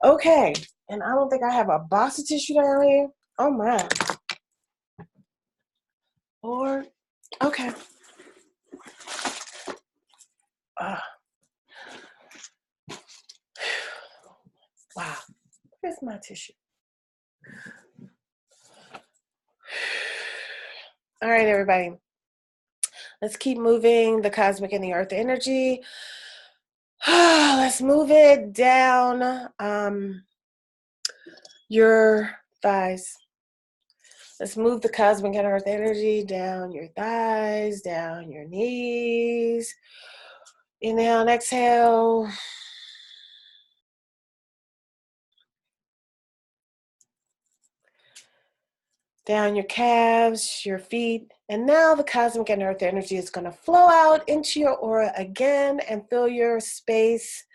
Okay. And I don't think I have a box of tissue down here. Oh my. Lord. Okay. Wow. Where's my tissue? All right, everybody. Let's keep moving the cosmic and the earth energy. Let's move it down your thighs. Let's move the cosmic and earth energy down your thighs, down your knees. Inhale and exhale. Down your calves, your feet. And now the cosmic and earth energy is going to flow out into your aura again and fill your space.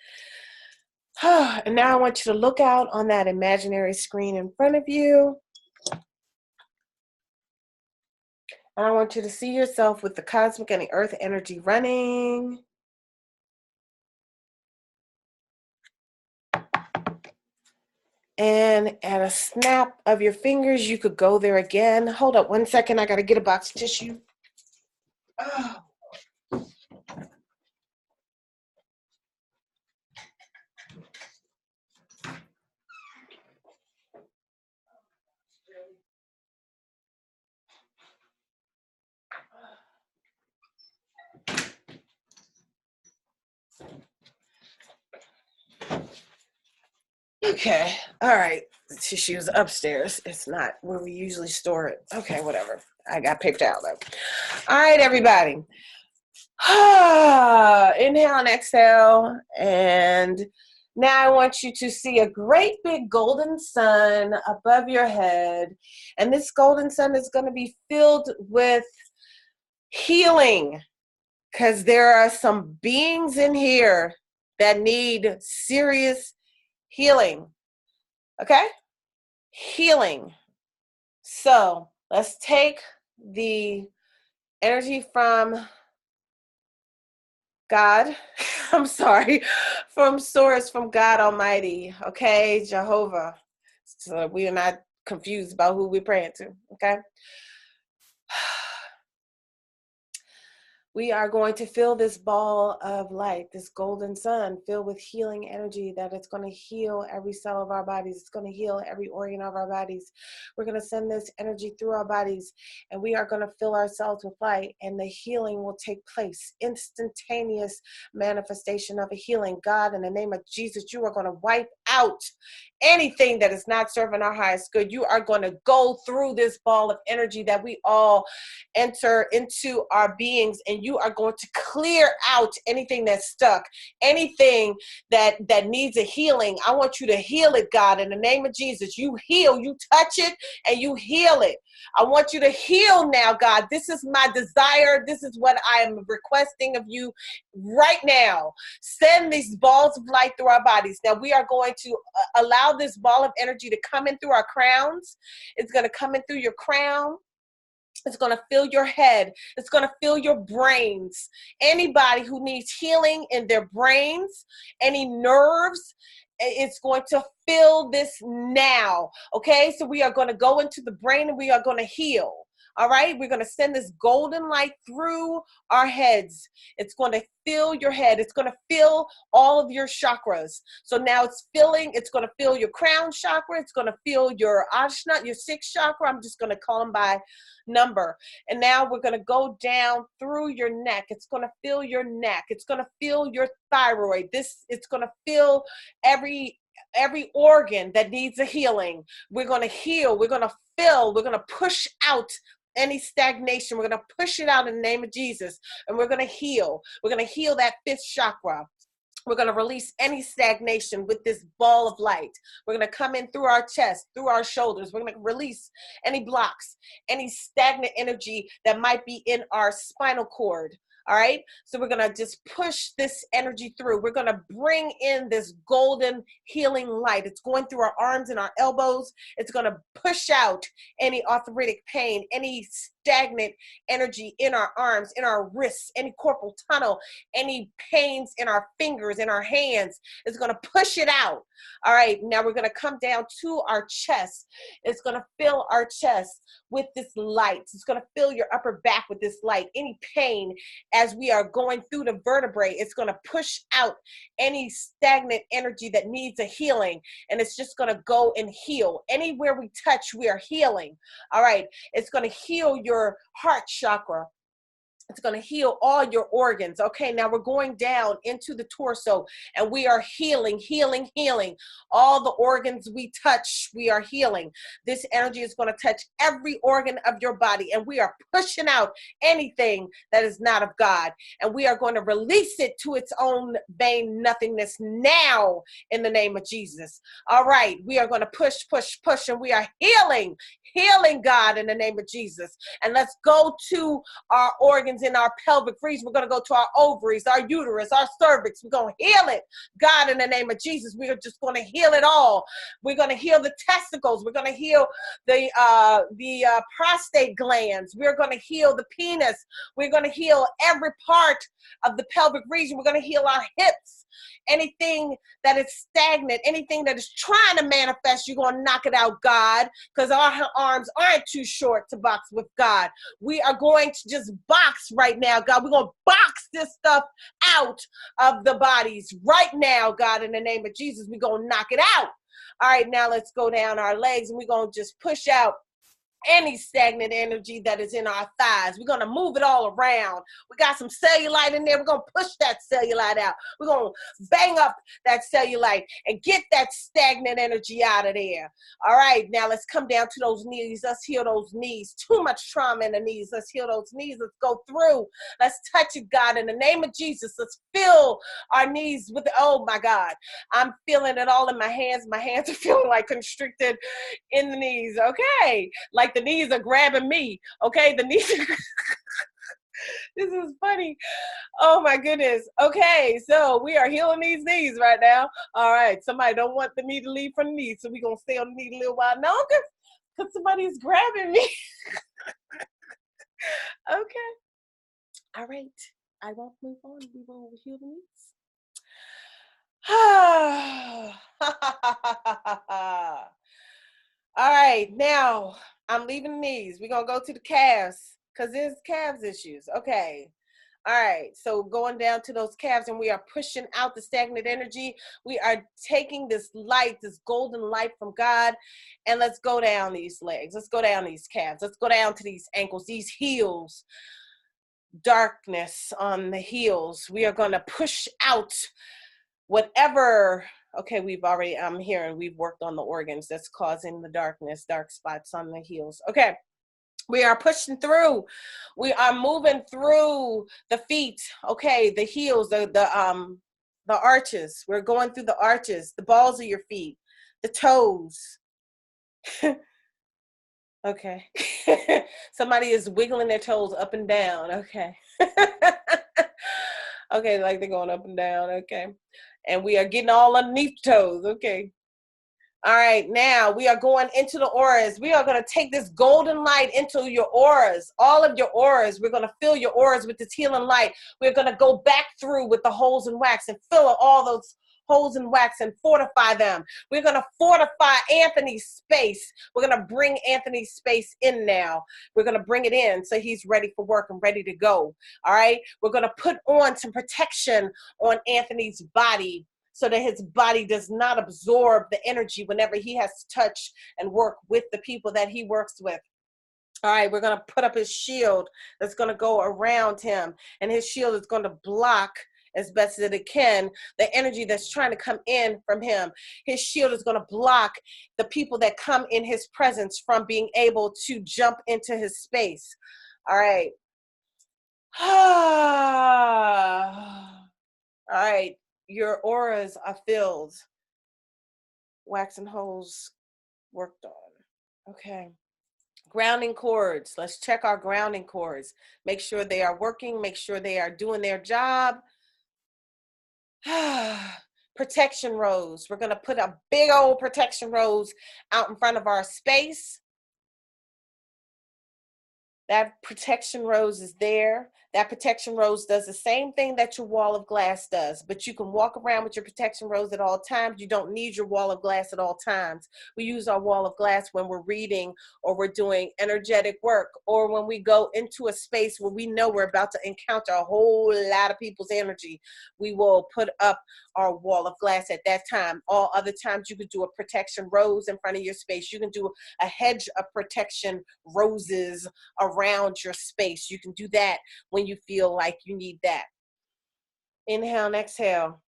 And now I want you to look out on that imaginary screen in front of you. And I want you to see yourself with the cosmic and the earth energy running. And at a snap of your fingers, you could go there again. Hold up 1 second. I got to get a box of tissue. Oh. Okay, all right. The tissue is upstairs. It's not where we usually store it. Okay, whatever. I got paper towel though. All right, everybody. Inhale and exhale. And now I want you to see a great big golden sun above your head. And this golden sun is going to be filled with healing, because there are some beings in here that need serious healing. Okay? Healing. So let's take the energy from God. I'm sorry. From Source, from God Almighty. Okay? Jehovah. So we are not confused about who we're praying to. Okay? We are going to fill this ball of light, this golden sun, filled with healing energy that it's going to heal every cell of our bodies. It's going to heal every organ of our bodies. We're going to send this energy through our bodies, and we are going to fill ourselves with light, and the healing will take place. Instantaneous manifestation of a healing. God, in the name of Jesus, you are going to wipe out anything that is not serving our highest good. You are going to go through this ball of energy that we all enter into our beings, and you are going to clear out anything that's stuck, anything that needs a healing. I want you to heal it, God, in the name of Jesus. You heal, you touch it, and you heal it. I want you to heal now, God. This is my desire. This is what I am requesting of you right now. Send these balls of light through our bodies. Now we are going to allow this ball of energy to come in through our crowns. It's going to come in through your crown. It's going to fill your head. It's going to fill your brains. Anybody who needs healing in their brains, any nerves, it's going to fill this now. Okay, so we are going to go into the brain and we are going to heal. All right, we're going to send this golden light through our heads. It's going to fill your head. It's going to fill all of your chakras. So now it's going to fill your crown chakra. It's going to fill your Ajna, your sixth chakra. I'm just going to call them by number. And now we're going to go down through your neck. It's going to fill your neck. It's going to fill your thyroid. It's going to fill every organ that needs a healing. We're going to heal. We're going to fill. We're going to push out any stagnation. We're going to push it out in the name of Jesus. And we're going to heal. We're going to heal that fifth chakra. We're going to release any stagnation with this ball of light. We're going to come in through our chest, through our shoulders. We're going to release any blocks, any stagnant energy that might be in our spinal cord. All right, so we're going to just push this energy through. We're going to bring in this golden healing light. It's going through our arms and our elbows. It's going to push out any arthritic pain, any stagnant energy in our arms, in our wrists, any corporal tunnel, any pains in our fingers, in our hands. It's going to push it out. All right, now we're going to come down to our chest. It's going to fill our chest with this light. It's going to fill your upper back with this light. Any pain as we are going through the vertebrae, it's going to push out any stagnant energy that needs a healing, and it's just going to go and heal. Anywhere we touch, we are healing. All right, it's going to heal your heart chakra. It's going to heal all your organs. Okay, now we're going down into the torso and we are healing, healing, healing. All the organs we touch, we are healing. This energy is going to touch every organ of your body, and we are pushing out anything that is not of God. And we are going to release it to its own vain nothingness now in the name of Jesus. All right, we are going to push, push, push, and we are healing, healing, God, in the name of Jesus. And let's go to our organs in our pelvic region. We're going to go to our ovaries, our uterus, our cervix. We're going to heal it, God, in the name of Jesus. We are just going to heal it all. We're going to heal the testicles. We're going to heal the prostate glands. We're going to heal the penis. We're going to heal every part of the pelvic region. We're going to heal our hips. Anything that is stagnant, anything that is trying to manifest, you're going to knock it out, God, because our arms aren't too short to box with God. We are going to just box right now, God. We're going to box this stuff out of the bodies right now, God, in the name of Jesus. We're going to knock it out. All right, now let's go down our legs, and we're going to just push out any stagnant energy that is in our thighs. We're going to move it all around. We got some cellulite in there. We're going to push that cellulite out. We're going to bang up that cellulite and get that stagnant energy out of there. All right, now let's come down to those knees. Let's heal those knees. Too much trauma in the knees. Let's heal those knees. Let's go through. Let's touch it, God, in the name of Jesus. Let's fill our knees with, oh my God, I'm feeling it all in my hands. My hands are feeling like constricted in the knees. Okay, like the knees are grabbing me. Okay, the knees are this is funny. Oh my goodness. Okay, so we are healing these knees right now. All right, somebody don't want the knee to leave from the knee, so we're gonna stay on the knee a little while longer because somebody is grabbing me. Okay. All right. I won't move on. We will heal the knees. All right, now I'm leaving the knees. We're going to go to the calves because there's calves issues. Okay. All right, so going down to those calves, and we are pushing out the stagnant energy. We are taking this light, this golden light from God, and let's go down these legs. Let's go down these calves. Let's go down to these ankles, these heels. Darkness on the heels. We are going to push out whatever. Okay, I'm hearing we've worked on the organs that's causing the darkness, dark spots on the heels. Okay, We are pushing through. We are moving through the feet. Okay, the heels, the arches. We're going through the arches, the balls of your feet, the toes. Okay. Somebody is wiggling their toes up and down. Okay. Okay, like they're going up and down. Okay. And we are getting all underneath the toes. Okay. All right, now we are going into the auras. We are going to take this golden light into your auras, all of your auras. We're going to fill your auras with this healing light. We're going to go back through with the holes in wax and fill all those holes in wax and fortify them. We're going to fortify Anthony's space. We're going to bring Anthony's space in now. We're going to bring it in so he's ready for work and ready to go. All right, we're going to put on some protection on Anthony's body, so that his body does not absorb the energy whenever he has to touch and work with the people that he works with. All right, we're going to put up his shield that's going to go around him, and his shield is going to block as best as it can the energy that's trying to come in from him. His shield is going to block the people that come in his presence from being able to jump into his space. All right. All right. Your auras are filled. Wax and holes worked on. Okay. Grounding cords. Let's check our grounding cords. Make sure they are working. Make sure they are doing their job. Protection rose. We're going to put a big old protection rose out in front of our space. That protection rose is there. That protection rose does the same thing that your wall of glass does, but you can walk around with your protection rose at all times. You don't need your wall of glass at all times. We use our wall of glass when we're reading or we're doing energetic work, or when we go into a space where we know we're about to encounter a whole lot of people's energy. We will put up our wall of glass at that time. All other times you could do a protection rose in front of your space. You can do a hedge of protection roses around your space. You can do that when you feel like you need that. Inhale and exhale.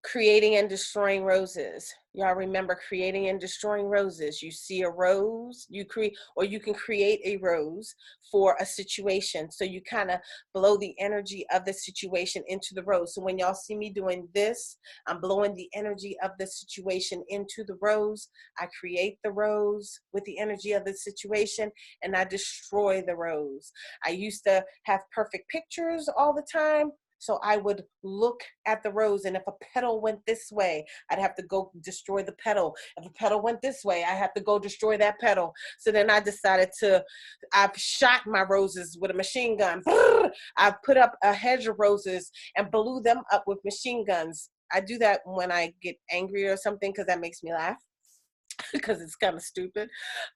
Creating and destroying roses. Y'all remember creating and destroying roses. You see a rose, you create, or you can create a rose for a situation. So you kind of blow the energy of the situation into the rose. So when y'all see me doing this, I'm blowing the energy of the situation into the rose. I create the rose with the energy of the situation, and I destroy the rose. I used to have perfect pictures all the time. So I would look at the rose, and if a petal went this way, I'd have to go destroy the petal. If a petal went this way, I have to go destroy that petal. So then I decided I've shot my roses with a machine gun. I put up a hedge of roses and blew them up with machine guns. I do that when I get angry or something because that makes me laugh because it's kind of stupid.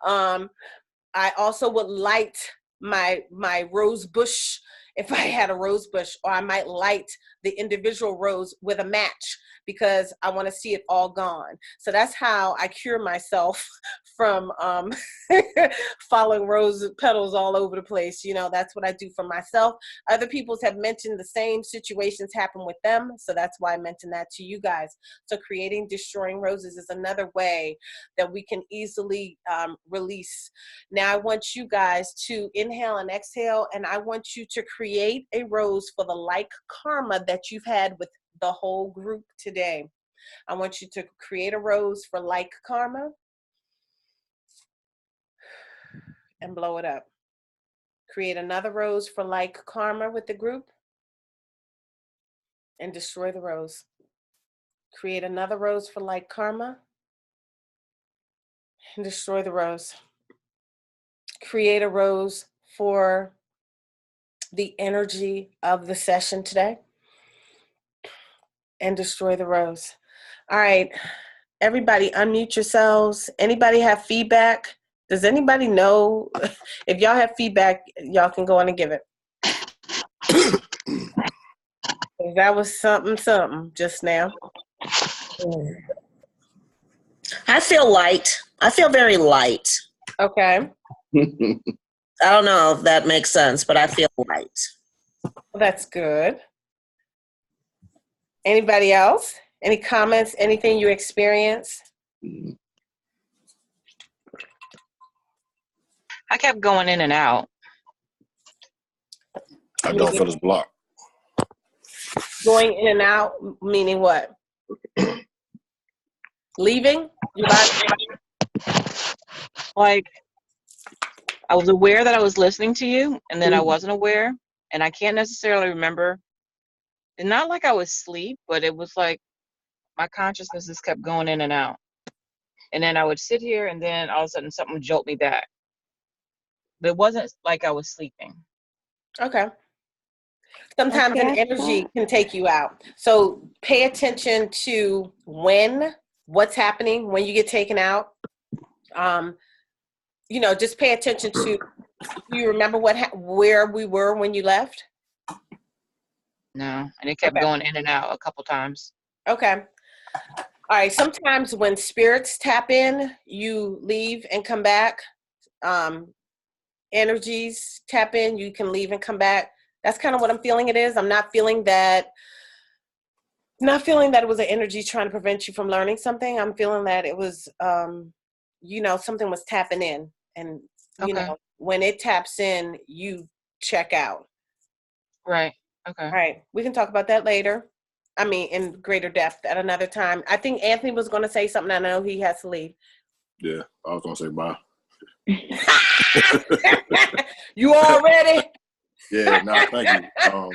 I also would light my rose bush if I had a rose bush, or I might light the individual rose with a match because I want to see it all gone. So that's how I cure myself from following rose petals all over the place. You know, that's what I do for myself. Other people have mentioned the same situations happen with them, so that's why I mentioned that to you guys. So creating destroying roses is another way that we can easily release. Now I want you guys to inhale and exhale, and I want you to create a rose for the like karma that you've had with the whole group today. I want you to create a rose for like karma and blow it up. Create another rose for like karma with the group and destroy the rose. Create another rose for like karma and destroy the rose. Create a rose for the energy of the session today and destroy the rose. All right, everybody unmute yourselves. Anybody have feedback? Does anybody know? If y'all have feedback, y'all can go on and give it. That was something just now. I feel light. I feel very light. Okay. I don't know if that makes sense, but I feel light. Well, that's good. Anybody else? Any comments? Anything you experience? I kept going in and out. I don't feel this block. Going in and out, meaning what? Leaving? Your body? Like, I was aware that I was listening to you, and then I wasn't aware, and I can't necessarily remember. It's not like I was asleep, but it was like my consciousness just kept going in and out. And then I would sit here, and then all of a sudden something would jolt me back. But it wasn't like I was sleeping. Okay. Sometimes an energy can take you out. So pay attention to what's happening when you get taken out. Just pay attention to, do you remember where we were when you left? No, and it kept going in and out a couple times. Okay. All right. Sometimes when spirits tap in, you leave and come back. Energies tap in, you can leave and come back. That's kind of what I'm feeling it is. I'm not feeling that it was an energy trying to prevent you from learning something. I'm feeling that it was, something was tapping in. And, when it taps in, you check out. Right. Okay. All right. We can talk about that later. I mean, in greater depth at another time. I think Anthony was going to say something. I know he has to leave. Yeah, I was going to say bye. You all ready? Yeah, thank you.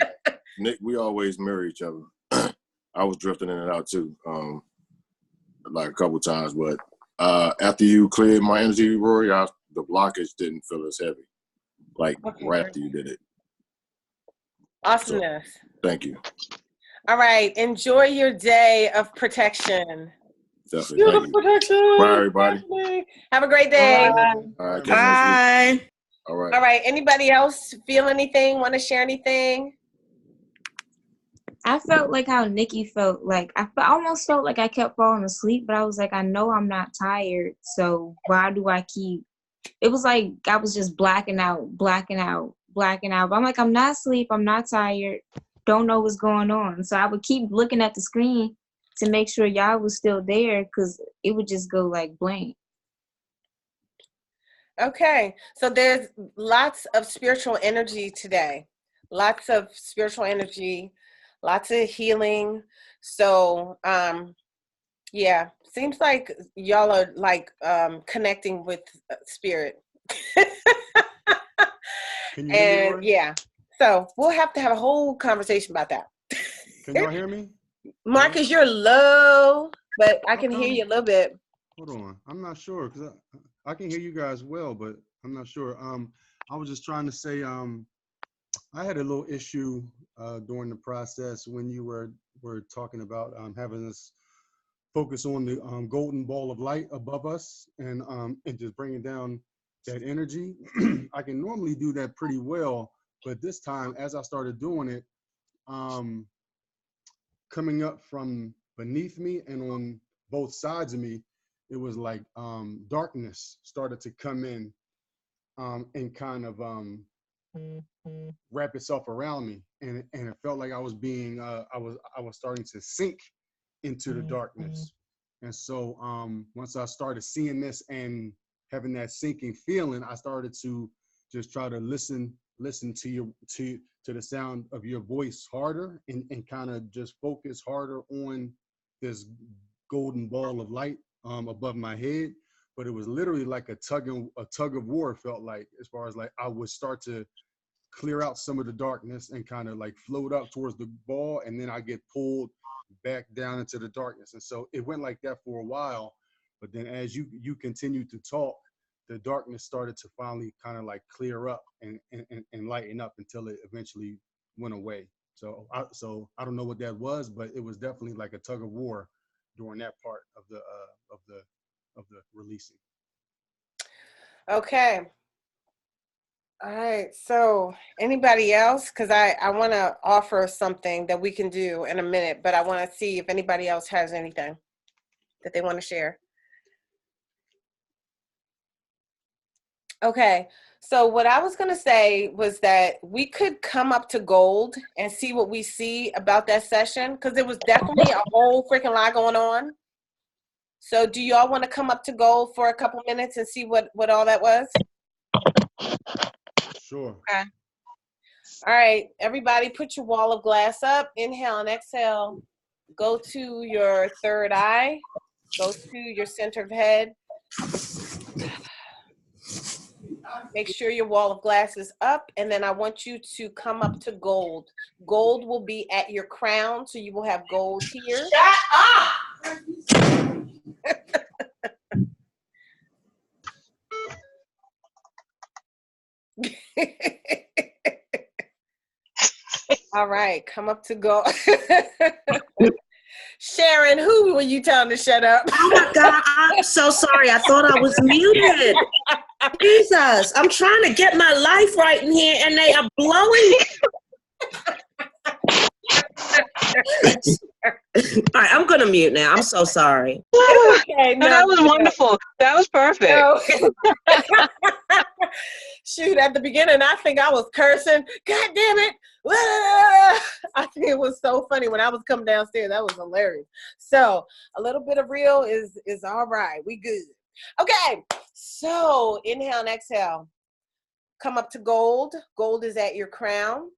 Nick, we always mirror each other. I was drifting in and out too, like a couple times, but after you cleared my energy, Rorree, the blockage didn't feel as heavy, right after you did it. Awesomeness. So, thank you. All right. Enjoy your day of protection. Definitely. Protection. Bye, everybody. Have a great day. All right. Bye. All right. All right. Anybody else feel anything? Want to share anything? I felt like how Nikki felt. Like I almost felt like I kept falling asleep, but I was like, I know I'm not tired, so why do I keep? It was like I was just blacking out. But I'm like, I'm not asleep. I'm not tired. Don't know what's going on. So I would keep looking at the screen to make sure y'all was still there, because it would just go like blank. Okay. So there's lots of spiritual energy today. Lots of spiritual energy, lots of healing. So, yeah, seems like y'all are like connecting with spirit. Can you hear me, And Rorree? yeah, so we'll have to have a whole conversation about that. Can y'all hear me? Marcus, you're low, but I can hear you a little bit. Hold on. I'm not sure because I can hear you guys well, but I'm not sure. I was just trying to say I had a little issue during the process when you were talking about having us focus on the golden ball of light above us and just bringing down that energy. I can normally do that pretty well, but this time as I started doing it, coming up from beneath me and on both sides of me, it was like darkness started to come in and kind of wrap itself around me, and it felt like I was being I was starting to sink into the darkness. And so once I started seeing this and having that sinking feeling, I started to just try to listen to the sound of your voice harder and kind of just focus harder on this golden ball of light above my head. But it was literally like a tug of war, felt like, as far as like I would start to clear out some of the darkness and kind of like float up towards the ball, and then I get pulled back down into the darkness. And so it went like that for a while, but then as you continued to talk, the darkness started to finally kind of like clear up and lighten up until it eventually went away. So I don't know what that was, but it was definitely like a tug of war during that part of the releasing. Okay. All right. So anybody else? Because I want to offer something that we can do in a minute, but I want to see if anybody else has anything that they want to share. Okay. So what I was going to say was that we could come up to gold and see what we see about that session, because there was definitely a whole freaking lot going on. So do y'all want to come up to gold for a couple minutes and see what all that was? Sure. Okay. All right, everybody put your wall of glass up. Inhale and exhale. Go to your third eye. Go to your center of head. Make sure your wall of glass is up, and then I want you to come up to gold. Gold will be at your crown, so you will have gold here. Shut up! All right, come up to gold. Sharon, who were you telling to shut up? Oh my God, I'm so sorry. I thought I was muted. Jesus, I'm trying to get my life right in here, and they are blowing. All right, I'm gonna mute now. I'm so sorry. Okay, No, that was wonderful. That was perfect. No. Shoot, at the beginning, I think I was cursing. God damn it. I think it was so funny when I was coming downstairs. That was hilarious. So a little bit of real is all right. We good. Okay, so inhale and exhale. Come up to gold. Gold is at your crown.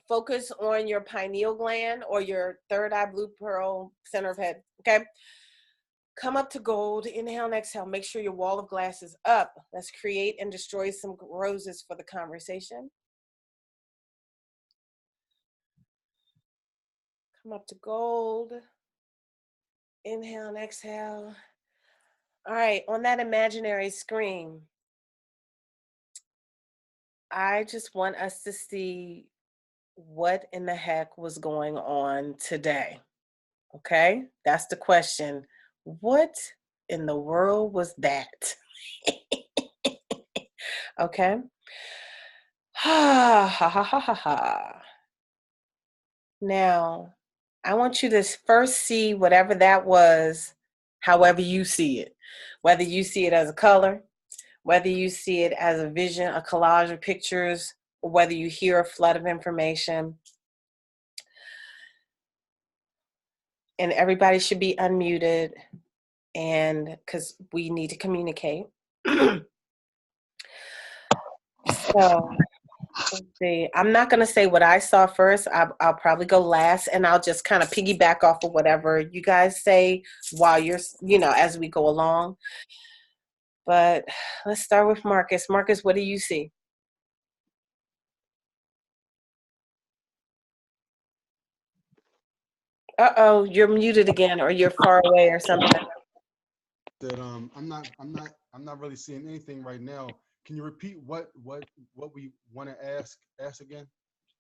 Focus on your pineal gland or your third eye, blue pearl, center of head. Okay. Come up to gold. Inhale and exhale. Make sure your wall of glass is up. Let's create and destroy some roses for the conversation. Come up to gold. Inhale and exhale. All right, on that imaginary screen, I just want us to see what in the heck was going on today. Okay, that's the question. What in the world was that? Okay. Ha ha ha ha ha. Now, I want you to first see whatever that was, however you see it. Whether you see it as a color, whether you see it as a vision, a collage of pictures, or whether you hear a flood of information. And everybody should be unmuted, and because we need to communicate. So let's see. I'm not going to say what I saw first. I'll probably go last, and I'll just kind of piggyback off of whatever you guys say while you're, as we go along. But let's start with Marcus. Marcus, what do you see? Uh-oh, you're muted again, or you're far away or something. That I'm not really seeing anything right now. Can you repeat what we want to ask again,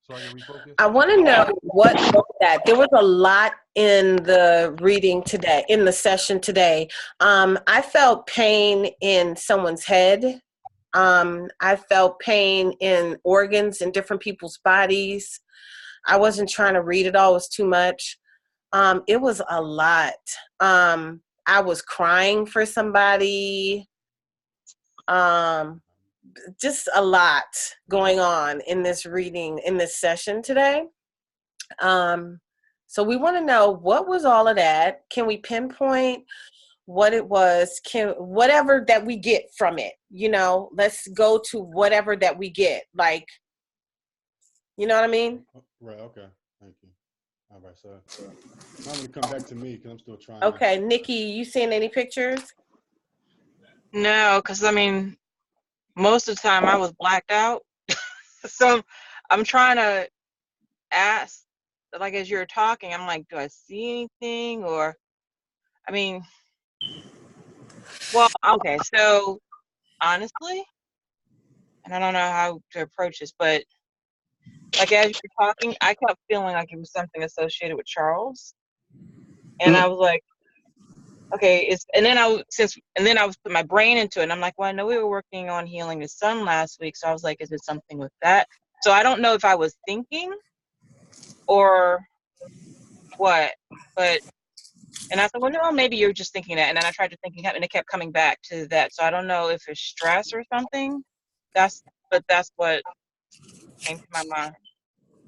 so I can refocus? I want to know what was that. There was a lot in the reading today, in the session today. I felt pain in someone's head. I felt pain in organs in different people's bodies. I wasn't trying to read it all. It was too much. It was a lot. I was crying for somebody. Just a lot going on in this reading, in this session today. So we want to know, what was all of that? Can we pinpoint what it was? Whatever that we get from it, let's go to whatever that we get. Like, you know what I mean? Right, okay, thank you. All right, so I'm going to come back to me because I'm still trying. Okay, Nikki, you seen any pictures? No, because most of the time I was blacked out. So I'm trying to ask, like, as you're talking, I'm like, do I see anything? Or, well, okay, so honestly, and I don't know how to approach this, but like as you're talking, I kept feeling like it was something associated with Charles. And I was like, okay, and then I was putting my brain into it, and I'm like, well, I know we were working on healing his son last week, so I was like, is it something with that? So I don't know if I was thinking or what, and I thought, well, no, maybe you're just thinking that, and then I tried to thinking, and it kept coming back to that. So I don't know if it's stress or something. That's what came to my mind.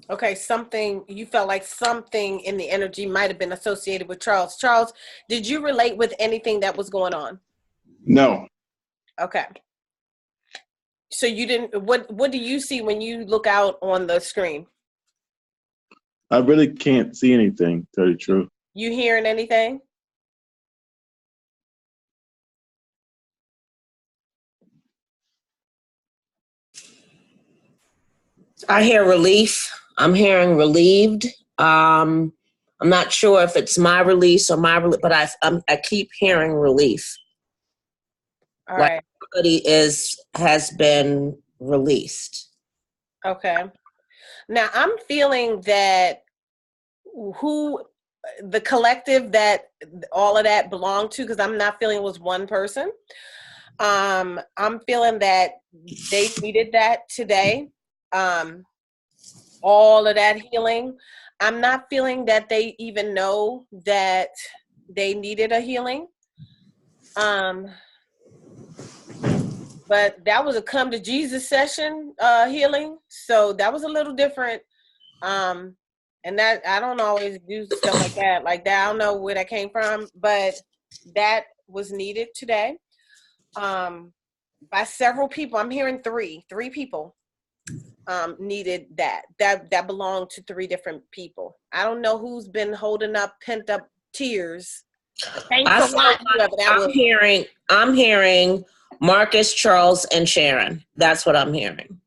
Okay, you felt like something in the energy might have been associated with Charles. Charles, did you relate with anything that was going on? No. Okay. So you didn't, what do you see when you look out on the screen? I really can't see anything, to tell you the truth. You hearing anything? I hear relief. I'm hearing relieved. I'm not sure if it's my release or but I keep hearing relief. All like right. somebody has been released. Okay. Now I'm feeling that the collective that all of that belonged to, because I'm not feeling it was one person. I'm feeling that they needed that today. All of that healing. I'm not feeling that they even know that they needed a healing. But that was a come to Jesus session healing. So that was a little different. And that I don't always do stuff like that. Like that, I don't know where that came from, but that was needed today. By several people. I'm hearing three people needed that belonged to three different people. I don't know who's been holding up pent up tears. Thanks a lot, whoever that was. I'm hearing Marcus, Charles, and Sharon. That's what I'm hearing.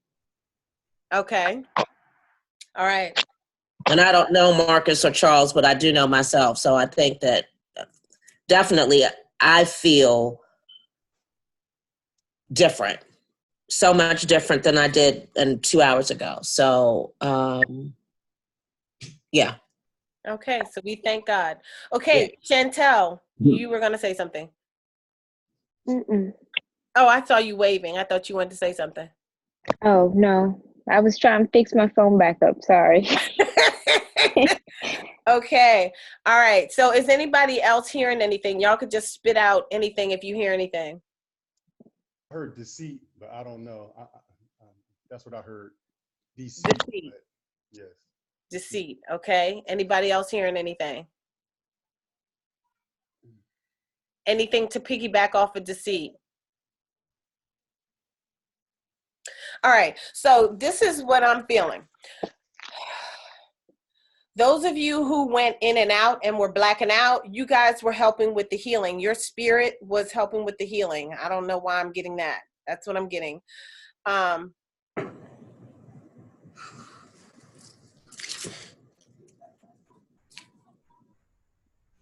Okay. All right. And I don't know Marcus or Charles, but I do know myself. So I think that definitely I feel different. So much different than I did 2 hours ago. So, yeah. Okay, so we thank God. Okay, yeah. Chantel, you were going to say something. Mm-mm. Oh, I saw you waving. I thought you wanted to say something. Oh, no. I was trying to fix my phone back up. Sorry. Okay. All right. So is anybody else hearing anything? Y'all could just spit out anything if you hear anything. I heard deceit, but I don't know. That's what I heard. Deceit. Yes. Deceit. Okay. Anybody else hearing anything? Anything to piggyback off of deceit? All right. So this is what I'm feeling. Those of you who went in and out and were blacking out, you guys were helping with the healing. Your spirit was helping with the healing. I don't know why I'm getting that. That's what I'm getting.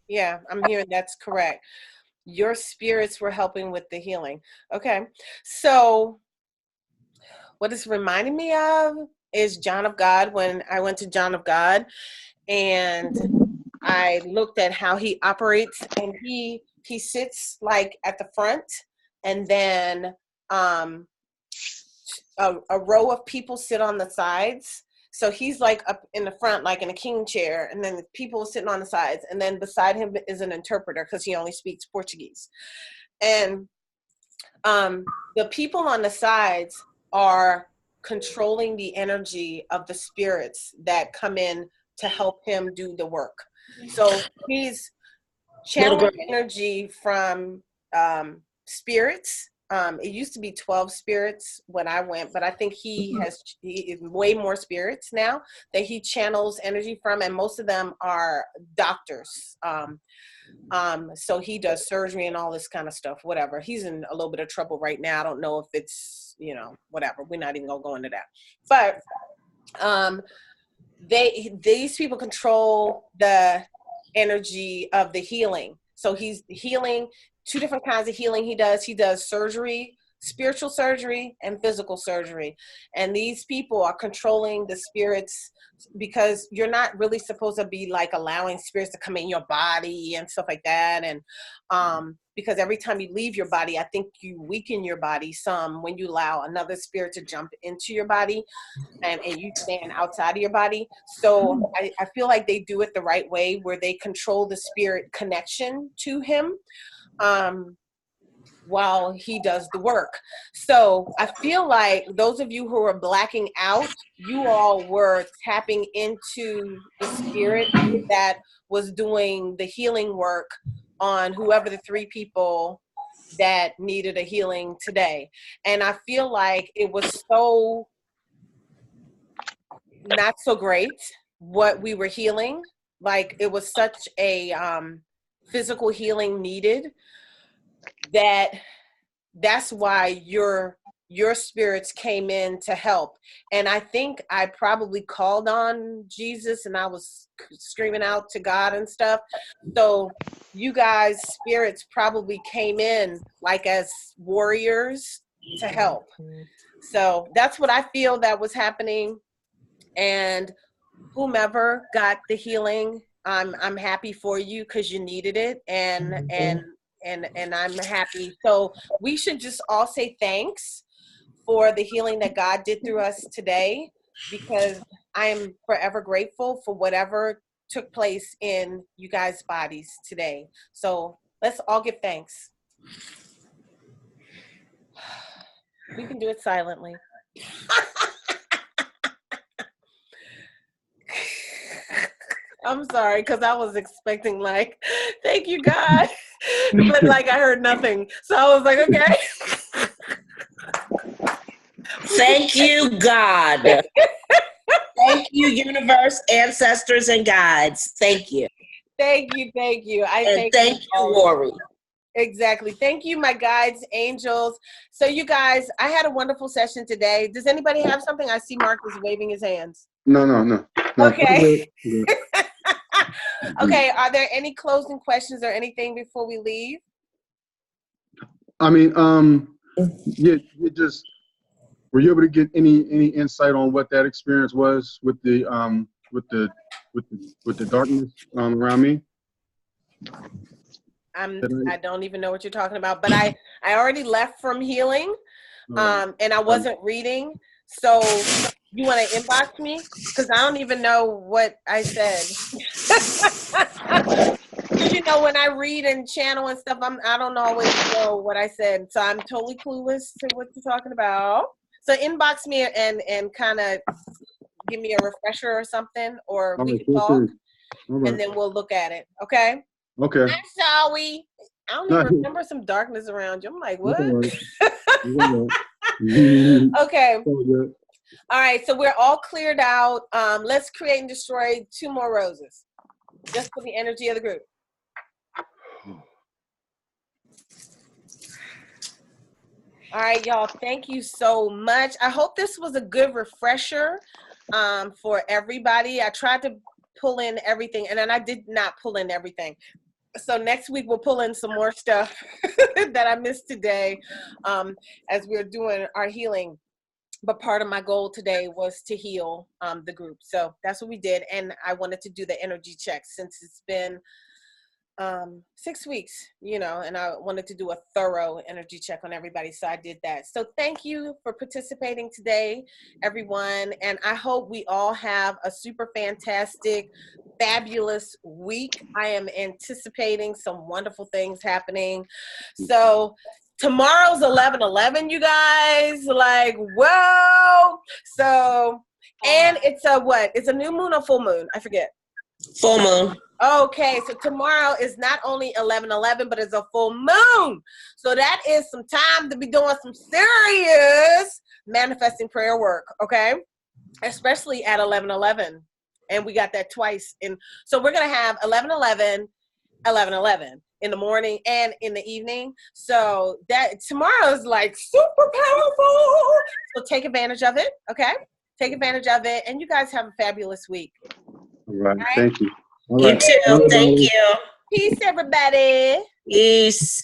Yeah, I'm hearing that's correct. Your spirits were helping with the healing. Okay. So what it's reminding me of is John of God. When I went to John of God and I looked at how he operates, and he sits like at the front, and then a row of people sit on the sides. So he's like up in the front, like in a king chair, and then the people sitting on the sides, and then beside him is an interpreter because he only speaks Portuguese. And the people on the sides are controlling the energy of the spirits that come in to help him do the work. So he's channeling energy from spirits. It used to be 12 spirits when I went, but I think he has way more spirits now that he channels energy from, and most of them are doctors. So he does surgery and all this kind of stuff, whatever. He's in a little bit of trouble right now. I don't know if it's, whatever. We're not even gonna go into that. But these people control the energy of the healing. So he's healing, two different kinds of healing he does. He does surgery, spiritual surgery, and physical surgery. And these people are controlling the spirits, because you're not really supposed to be like allowing spirits to come in your body and stuff like that. And because every time you leave your body, I think you weaken your body some when you allow another spirit to jump into your body and you stand outside of your body. So I feel like they do it the right way, where they control the spirit connection to him while he does the work. So I feel like those of you who are blacking out, you all were tapping into the spirit that was doing the healing work on whoever the three people that needed a healing today. And I feel like it was so not so great what we were healing. Like it was such a physical healing needed that's why your spirits came in to help. And I think I probably called on Jesus and I was screaming out to God and stuff. So you guys spirits probably came in like as warriors to help. So that's what I feel that was happening. And whomever got the healing, I'm happy for you because you needed it, and I'm happy. So we should just all say thanks for the healing that God did through us today, because I am forever grateful for whatever took place in you guys' bodies today. So let's all give thanks. We can do it silently. I'm sorry, because I was expecting like, thank you, God. But like I heard nothing. So I was like, okay. Thank you, God. Thank you, universe, ancestors, and guides. Thank you. Thank you. And thank you, Rorree. Exactly. Thank you, my guides, angels. So you guys, I had a wonderful session today. Does anybody have something? I see Mark is waving his hands. No. Okay. Okay. Are there any closing questions or anything before we leave? I mean, you just, were you able to get any insight on what that experience was with the darkness around me? I don't even know what you're talking about, but I already left from healing, and I wasn't reading. So you want to inbox me? Because I don't even know what I said. You know, when I read and channel and stuff, I don't always know what I said. So I'm totally clueless to what you're talking about. So inbox me and kind of give me a refresher or something, or we can talk, and then we'll look at it. Okay? Okay. Shall we? I don't even remember some darkness around you. I'm like, what? Okay. All right. So we're all cleared out. Let's create and destroy 2 more roses, just for the energy of the group. All right, y'all. Thank you so much. I hope this was a good refresher for everybody. I tried to pull in everything, and then I did not pull in everything. So next week we'll pull in some more stuff that I missed today as we're doing our healing. But part of my goal today was to heal the group. So that's what we did. And I wanted to do the energy check since it's been 6 weeks, you know, and I wanted to do a thorough energy check on everybody. So I did that. So thank you for participating today, everyone. And I hope we all have a super fantastic, fabulous week. I am anticipating some wonderful things happening. So tomorrow's 11/11, you guys. Like, whoa. So, and it's a what? It's a new moon or full moon? I forget. Full moon. Okay, so tomorrow is not only 11/11, but it's a full moon. So that is some time to be doing some serious manifesting prayer work, okay? Especially at 11/11. And we got that twice. So we're going to have 11/11, 11/11 in the morning and in the evening. So that tomorrow is like super powerful. So take advantage of it, okay? Take advantage of it. And you guys have a fabulous week. All right. Thank you. All You right. too. Thank you. Peace, everybody. Peace.